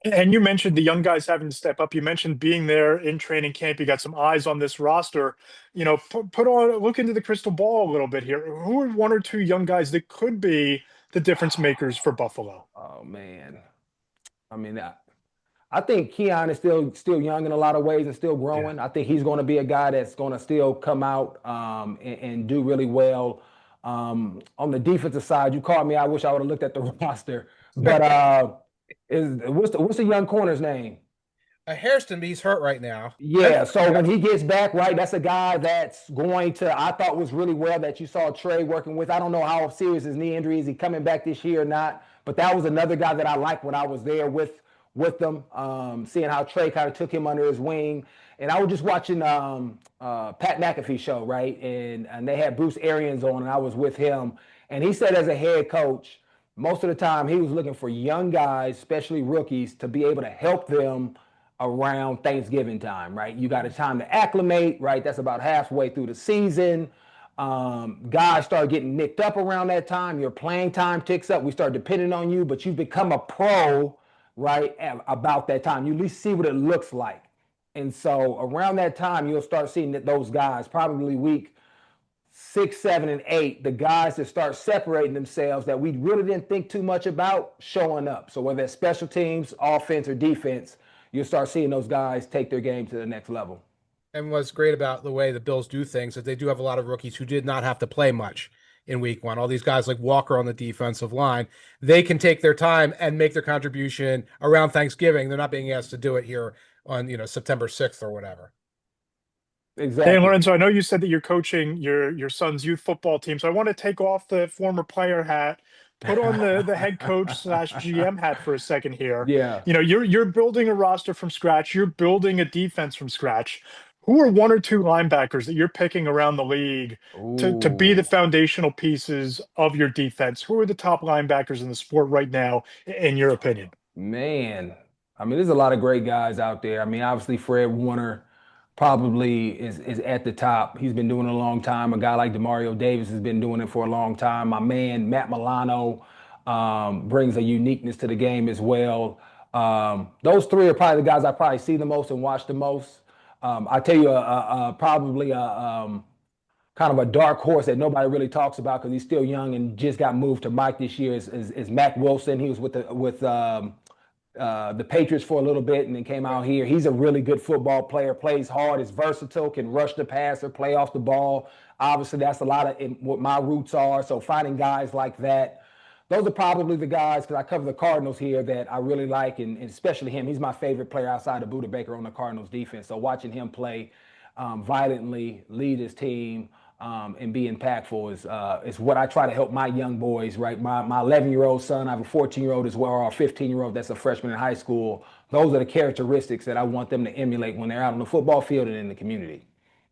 And you mentioned the young guys having to step up. You mentioned being there in training camp. You got some eyes on this roster. Look into the crystal ball a little bit here. Who are one or two young guys that could be the difference makers for Buffalo?
Oh man, I mean, I think Keon is still young in a lot of ways and still growing. Yeah. I think he's going to be a guy that's going to still come out and do really well. On the defensive side, you called me. I wish I would have looked at the roster, but. What's the young corner's name?
Hairston, he's hurt right now.
Yeah, so when he gets back, right, that's a guy that's going to, I thought was really well that you saw Trey working with. I don't know how serious his knee injury is. He coming back this year or not? But that was another guy that I liked when I was there with them, seeing how Trey kind of took him under his wing. And I was just watching Pat McAfee show, right? And they had Bruce Arians on, and I was with him. And he said as a head coach, most of the time he was looking for young guys, especially rookies, to be able to help them around Thanksgiving time, right? You got a time to acclimate, right? That's about halfway through the season. Guys start getting nicked up around that time. Your playing time ticks up. We start depending on you, but you become a pro, right, about that time. You at least see what it looks like. And so around that time, you'll start seeing that those guys, probably week 6, 7, and 8, the guys that start separating themselves that we really didn't think too much about showing up. So whether it's special teams, offense, or defense, you'll start seeing those guys take their game to the next level.
And what's great about the way the Bills do things is they do have a lot of rookies who did not have to play much in week 1. All these guys like Walker on the defensive line, they can take their time and make their contribution around Thanksgiving. They're not being asked to do it here on, September 6th or whatever.
Exactly.
Hey, Lorenzo, I know you said that you're coaching your son's youth football team, so I want to take off the former player hat, put on the head coach slash GM hat for a second here.
Yeah.
You're building a roster from scratch. You're building a defense from scratch. Who are 1 or 2 linebackers that you're picking around the league to be the
Ooh.
foundational pieces of your defense? Who are the top linebackers in the sport right now, in your opinion?
Man, I mean, there's a lot of great guys out there. I mean, obviously Fred Warner probably is at the top. He's been doing it a long time. A guy like Demario Davis has been doing it for a long time. My man Matt Milano brings a uniqueness to the game as well. Those 3 are probably the guys I probably see the most and watch the most. I tell you, probably kind of a dark horse that nobody really talks about because he's still young and just got moved to Mike this year is Mac Wilson. He was with the Patriots for a little bit and then came out here. He's a really good football player, plays hard, is versatile, can rush the passer, play off the ball. Obviously, that's a lot of what my roots are. So finding guys like that, those are probably the guys, because I cover the Cardinals here, that I really like, and especially him. He's my favorite player outside of Buda Baker on the Cardinals defense. So watching him play violently, lead his team, and be impactful is what I try to help my young boys, right? My 11-year-old son, I have a 14-year-old as well, or a 15-year-old that's a freshman in high school. Those are the characteristics that I want them to emulate when they're out on the football field and in the community.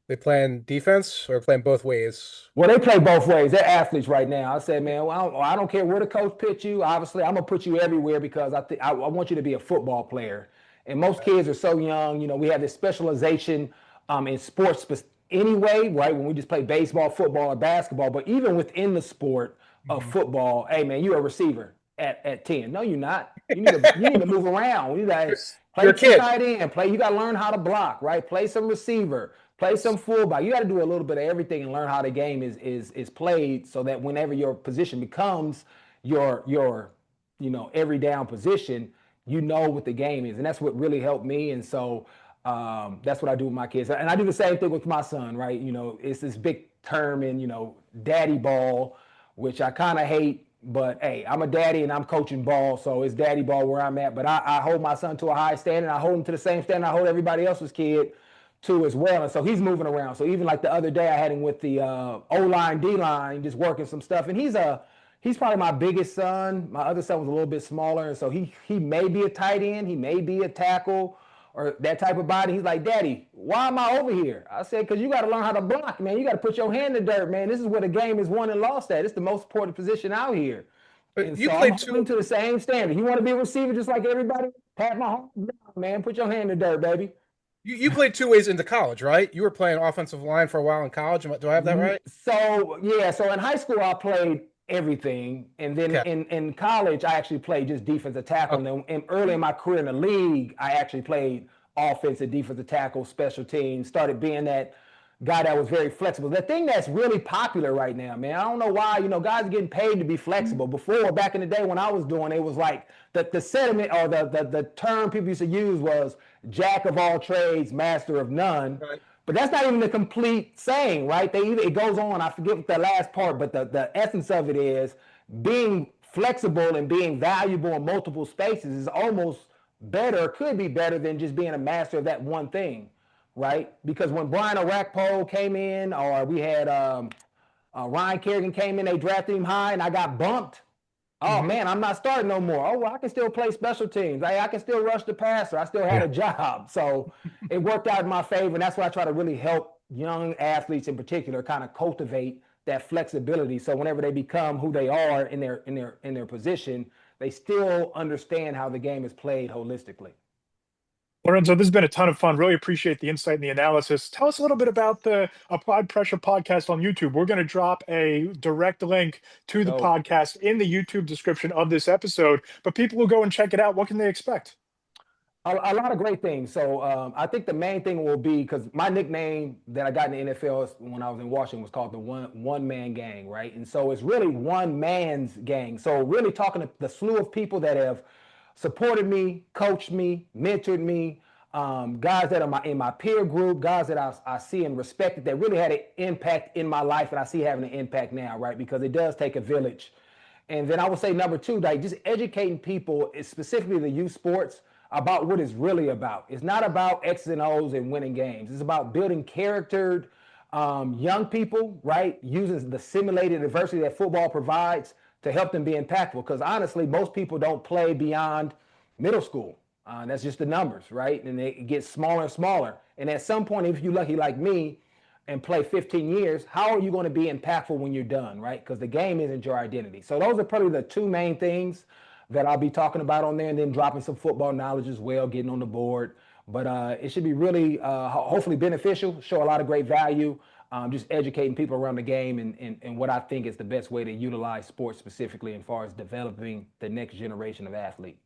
They playing defense or playing both ways?
Well, they play both ways. They're athletes right now. I said, man, well, I don't care where the coach puts you. Obviously, I'm gonna put you everywhere because I want you to be a football player. And most kids are so young. We have this specialization in sports anyway, right? When we just play baseball, football, or basketball. But even within the sport of football, hey man, you're a receiver at 10. No, you're not. You need to move around. You got to play tight end. You got to learn how to block, right? Play some receiver. Play some fullback. You got to do a little bit of everything and learn how the game is played, so that whenever your position becomes your every down position, you know what the game is, and that's what really helped me. And so that's what I do with my kids, and I do the same thing with my son. Right? It's this big term in daddy ball, which I kind of hate. But hey, I'm a daddy and I'm coaching ball, so it's daddy ball where I'm at. But I hold my son to a high standard. I hold him to the same standard I hold everybody else's kid too as well. And so he's moving around. So even like the other day I had him with the O-line, D-line, just working some stuff. And he's probably my biggest son. My other son was a little bit smaller. And so he may be a tight end. He may be a tackle or that type of body. He's like, Daddy, why am I over here? I said, because you got to learn how to block, man. You got to put your hand in the dirt, man. This is where the game is won and lost at. It's the most important position out here. And you so I'm holding to the same standard. You want to be a receiver just like everybody? Pat my heart down, man. Put your hand in the dirt, baby.
You played 2 ways into college, right? You were playing offensive line for a while in college. Do I have that right?
So, yeah. So in high school, I played everything. And then in college, I actually played just defensive tackle. Okay. And early in my career in the league, I actually played offensive, defensive tackle, special teams, started being that guy that was very flexible. The thing that's really popular right now, man, I don't know why, guys are getting paid to be flexible. Before, back in the day when I was doing it, was like the sentiment or the term people used to use was jack of all trades, master of none. Right. But that's not even the complete saying, right? It goes on, I forget the last part, but the essence of it is being flexible and being valuable in multiple spaces is almost better, could be better than just being a master of that one thing. Right? Because when Brian Orakpo came in, or we had Ryan Kerrigan came in, they drafted him high, and I got bumped. Oh, man, I'm not starting no more. Oh, well, I can still play special teams. I can still rush the passer. I still had a job. So it worked out in my favor, and that's why I try to really help young athletes in particular kind of cultivate that flexibility. So whenever they become who they are in their position, they still understand how the game is played holistically.
Lorenzo, this has been a ton of fun. Really appreciate the insight and the analysis. Tell us a little bit about the Applied Pressure podcast on YouTube. We're going to drop a direct link to the
So
podcast in the YouTube description of this episode. But people who go and check it out, what can they expect?
a lot of great things. So I think the main thing will be because my nickname that I got in the NFL when I was in Washington was called the one man gang, right? And so it's really one man's gang. So really talking to the slew of people that have supported me, coached me, mentored me, guys that are in my peer group, guys that I see and respected that really had an impact in my life, and I see having an impact now, right? Because it does take a village. And then I would say number two, like just educating people, specifically the youth sports, about what it's really about. It's not about X's and O's and winning games. It's about building charactered young people, right? Using the simulated adversity that football provides to help them be impactful. Because honestly, most people don't play beyond middle school. That's just the numbers, right? And it gets smaller and smaller. And at some point, if you're lucky like me and play 15 years, how are you going to be impactful when you're done, right? Because the game isn't your identity. So those are probably the two main things that I'll be talking about on there, and then dropping some football knowledge as well, getting on the board. But it should be really, hopefully beneficial, show a lot of great value, just educating people around the game and what I think is the best way to utilize sports specifically as far as developing the next generation of athlete.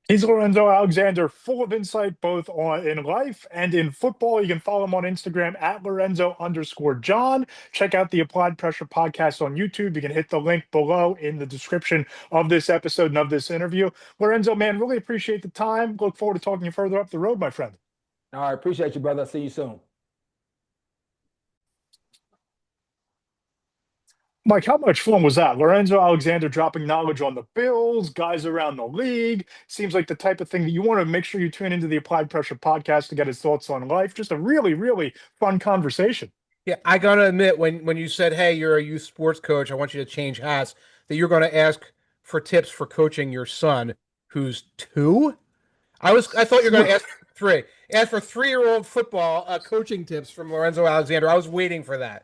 He's Lorenzo Alexander, full of insight both in life and in football. You can follow him on Instagram at Lorenzo_John. Check out the Applied Pressure podcast on YouTube. You can hit the link below in the description of this episode and of this interview. Lorenzo, man, really appreciate the time. Look forward to talking to you further up the road, my friend.
All right, appreciate you, brother. See you soon.
Mike, how much fun was that? Lorenzo Alexander dropping knowledge on the Bills, guys around the league. Seems like the type of thing that you want to make sure you tune into the Applied Pressure podcast to get his thoughts on life. Just a really, really fun conversation.
Yeah, I gotta admit, when you said, "Hey, you're a youth sports coach, I want you to change hats," that you're going to ask for tips for coaching your son, who's 2. I thought you were going to ask for 3. Ask for 3-year-old football coaching tips from Lorenzo Alexander. I was waiting for that.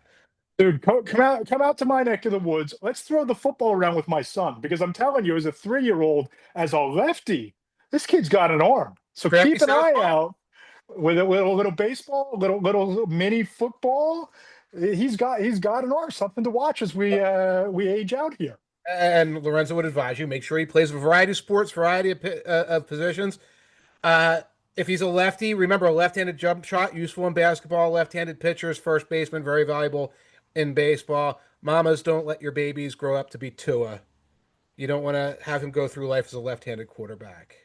Dude, come out to my neck of the woods. Let's throw the football around with my son because I'm telling you, as a 3-year-old, as a lefty, this kid's got an arm. So
Crafty
keep an eye
southpaw.
out with a little baseball, a little mini football. He's got an arm, something to watch as we age out here.
And Lorenzo would advise you make sure he plays a variety of sports, variety of positions. If he's a lefty, remember a left-handed jump shot, useful in basketball. Left-handed pitchers, first baseman, very valuable in baseball. Mamas, don't let your babies grow up to be Tua. You don't want to have him go through life as a left-handed quarterback.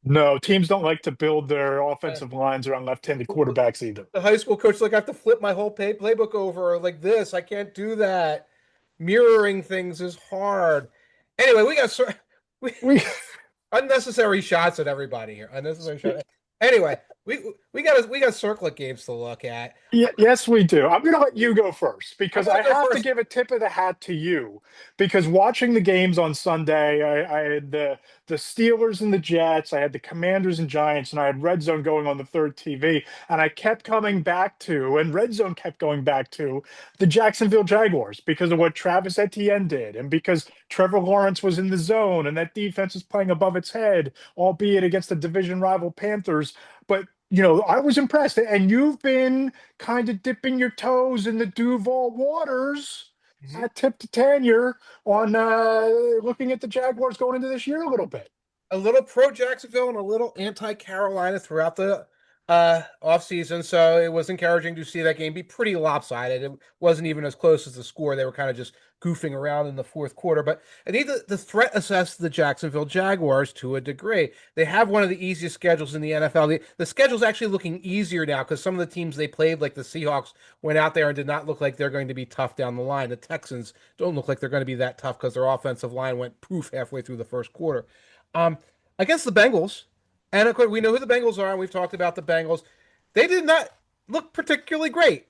No, teams don't like to build their
Uh,
offensive lines around left-handed quarterbacks either.
the high school coach like I have to flip my whole playbook over like this. I can't do that. Mirroring things is hard. Anyway, we
We
unnecessary shots at everybody here. Unnecessary shots. Anyway, we got circlet games to look at.
Yes, we do. I'm going to let you go first because
I'm
I
gonna go
have to
first.
give a tip of the hat to you. Because watching the games on Sunday, I had the Steelers and the Jets, I had the Commanders and Giants, and I had Red Zone going on the third TV, and I kept coming back to, and Red Zone kept going back to the Jacksonville Jaguars because of what Travis Etienne did, and because Trevor Lawrence was in the zone, and that defense was playing above its head, albeit against the division rival Panthers. But I was impressed. And you've been kind of dipping your toes in the Duval waters.
Mhm.
I tipped to Tanier on looking at the Jaguars going into this year a little bit.
A little pro Jacksonville and a little anti Carolina throughout the offseason. So it was encouraging to see that game be pretty lopsided. It wasn't even as close as the score. They were kind of just goofing around in the fourth quarter. But I need the threat assess the Jacksonville Jaguars to a degree. They have one of the easiest schedules in the NFL. The schedule's actually looking easier now because some of the teams they played, like the Seahawks, went out there and did not look like they're going to be tough down the line. The Texans don't look like they're going to be that tough because their offensive line went poof halfway through the first quarter. Against the Bengals, and of course we know who the Bengals are, and we've talked about the Bengals. They did not look particularly great.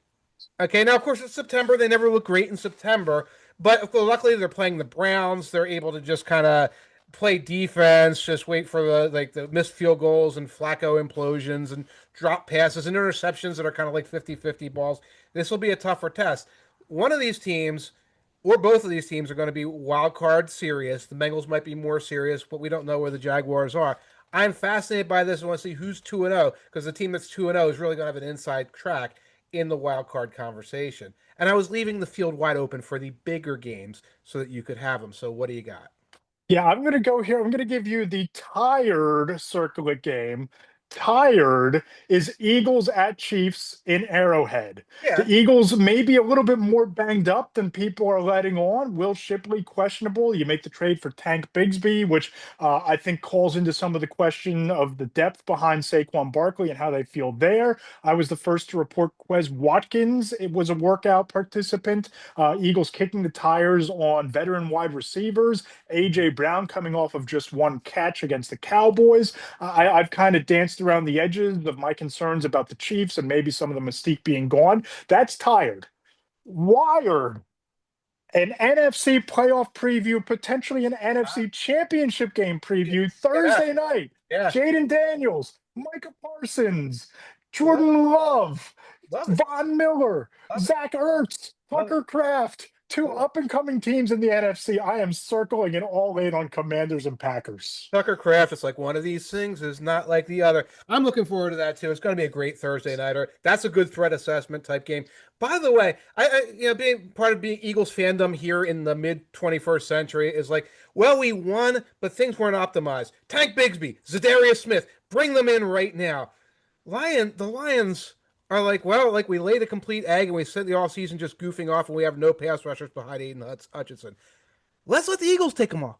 Okay, now of course it's September. They never look great in September, but luckily they're playing the Browns. They're able to just kind of play defense, just wait for the missed field goals and Flacco implosions and drop passes and interceptions that are kind of like 50-50 balls. This will be a tougher test. One of these teams or both of these teams are going to be wild card serious. The Bengals might be more serious, but we don't know where the Jaguars are. I'm fascinated by this. I want to see who's 2-0 because the team that's 2-0 is really going to have an inside track in the wild card conversation. And I was leaving the field wide open for the bigger games so that you could have them. So what do you got?
Yeah, I'm going to go here. I'm going to give you the tired circlet game. Tired is Eagles at Chiefs in Arrowhead.
Yeah,
The Eagles may be a little bit more banged up than people are letting on. Will Shipley questionable. You make the trade for Tank Bigsby, which I think calls into some of the question of the depth behind Saquon Barkley and how they feel there. I was the first to report Quez Watkins. It was a workout participant. Eagles kicking the tires on veteran wide receivers. AJ Brown coming off of just one catch against the Cowboys. I've kind of danced around the edges of my concerns about the Chiefs and maybe some of the mystique being gone. That's tired. Wired. An NFC playoff preview, potentially an NFC championship game preview
yeah,
Thursday night.
yeah.
Jaden Daniels, Micah Parsons,
Love,
Jordan Love,
love it.
Von Miller,
Love it.
Zach Ertz,
Love it.
Tucker Kraft, two
Love it.
up and coming teams in the NFC. I am circling it all in on Commanders and Packers.
Tucker Kraft, it's like one of these things is not like the other. I'm looking forward to that too. It's going to be a great Thursday nighter. That's a good threat assessment type game. By the way, being part of being Eagles fandom here in the mid 21st century is like, well, we won, but things weren't optimized. Tank Bigsby, Zadarius Smith, bring them in right now. The Lions are like, well, like we laid a complete egg and we spent the offseason just goofing off and we have no pass rushers behind Aiden Hutchinson. Let's let the Eagles take them off.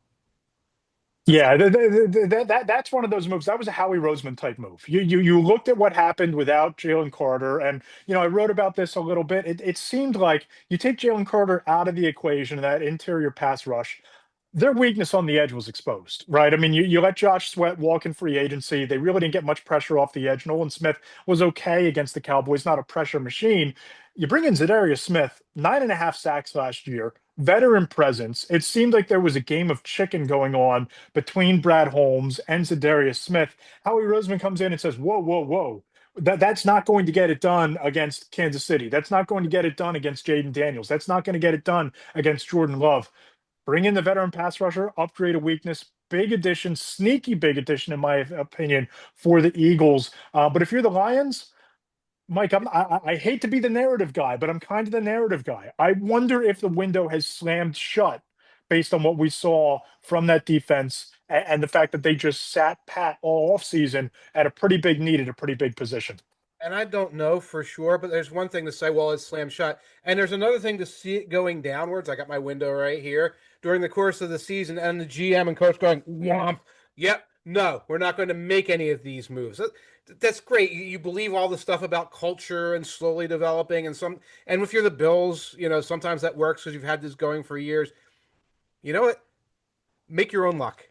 Yeah, that's one of those moves. That was a Howie Roseman type move. You looked at what happened without Jalen Carter, and I wrote about this a little bit. It seemed like you take Jalen Carter out of the equation, that interior pass rush, their weakness on the edge was exposed, right? I mean, you let Josh Sweat walk in free agency. They really didn't get much pressure off the edge. Nolan Smith was okay against the Cowboys, not a pressure machine. You bring in Zadarius Smith, 9.5 sacks last year, veteran presence. It seemed like there was a game of chicken going on between Brad Holmes and Zadarius Smith. Howie Roseman comes in and says, whoa, whoa, whoa. That's not going to get it done against Kansas City. That's not going to get it done against Jaden Daniels. That's not going to get it done against Jordan Love. Bring in the veteran pass rusher, upgrade a weakness, big addition, sneaky big addition, in my opinion, for the Eagles. But if you're the Lions, Mike, I hate to be the narrative guy, but I'm kind of the narrative guy. I wonder if the window has slammed shut based on what we saw from that defense and the fact that they just sat pat all offseason at a pretty big need at a pretty big position.
And I don't know for sure, but there's one thing to say, well, it's slam shut. And there's another thing to see it going downwards. I got my window right here during the course of the season, and the GM and coach going, womp. Yep, no, we're not going to make any of these moves. That's great. You believe all the stuff about culture and slowly developing, and if you're the Bills, sometimes that works because you've had this going for years. You know what? Make your own luck.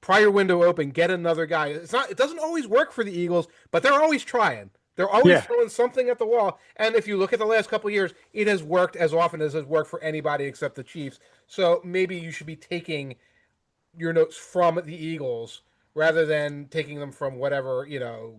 Pry your window open, get another guy. It doesn't always work for the Eagles, but they're always trying. They're always
Yeah.
throwing something at the wall. And if you look at the last couple of years, it has worked as often as it has worked for anybody except the Chiefs. So maybe you should be taking your notes from the Eagles rather than taking them from whatever,
Like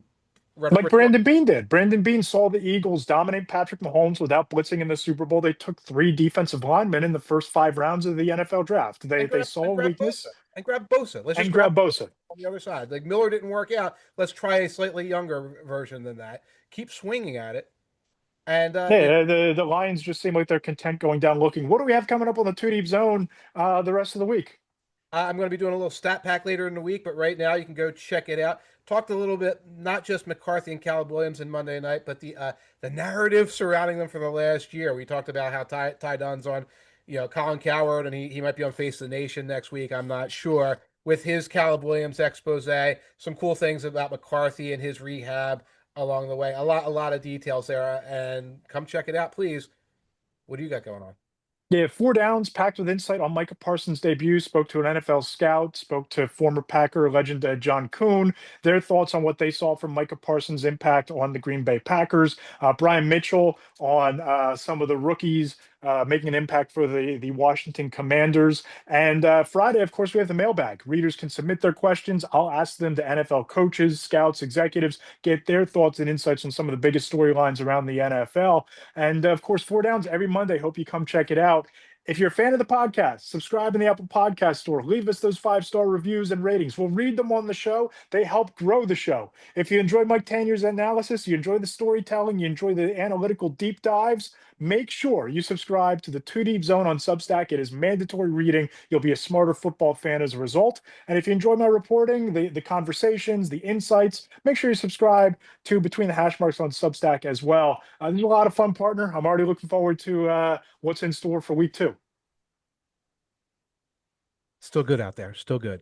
rhetorical.
Brandon Bean did. Brandon Bean saw the Eagles dominate Patrick Mahomes without blitzing in the Super Bowl. They took three defensive linemen in the first 5 rounds of the NFL draft. They saw a
And grab Bosa.
weakness
And grab Bosa. Let's
and
just grab
grabbed Bosa.
on the other side. Like Miller didn't work out. Let's try a slightly younger version than that. Keep swinging at it. And
Yeah, the Lions just seem like they're content going down looking. What do we have coming up on the two deep zone the rest of the week?
I'm going to be doing a little stat pack later in the week, but right now you can go check it out. Talked a little bit, not just McCarthy and Caleb Williams in Monday night, but the narrative surrounding them for the last year. We talked about how Ty Dunn's on, Colin Coward, and he might be on Face of the Nation next week. I'm not sure. With his Caleb Williams expose, some cool things about McCarthy and his rehab along the way. A lot of details there, and come check it out, please. What do you got going on?
Yeah, 4 downs, packed with insight on Micah Parsons' debut. Spoke to an NFL scout, spoke to former Packer legend John Kuhn. Their thoughts on what they saw from Micah Parsons' impact on the Green Bay Packers. Brian Mitchell on some of the rookies making an impact for the Washington Commanders. And Friday, of course, we have the mailbag. Readers can submit their questions. I'll ask them to NFL coaches, scouts, executives, get their thoughts and insights on some of the biggest storylines around the NFL. And of course, 4 downs every Monday. Hope you come check it out. If you're a fan of the podcast, subscribe in the Apple Podcast Store. Leave us those 5-star reviews and ratings. We'll read them on the show. They help grow the show. If you enjoy Mike Tanier's analysis, you enjoy the storytelling, you enjoy the analytical deep dives, make sure you subscribe to the Two Deep Zone on Substack. It is mandatory reading. You'll be a smarter football fan as a result. And if you enjoy my reporting, the conversations, the insights, make sure you subscribe to Between the Hash Marks on Substack as well. This is a lot of fun, partner. I'm already looking forward to what's in store for week 2.
Still good out there. Still good.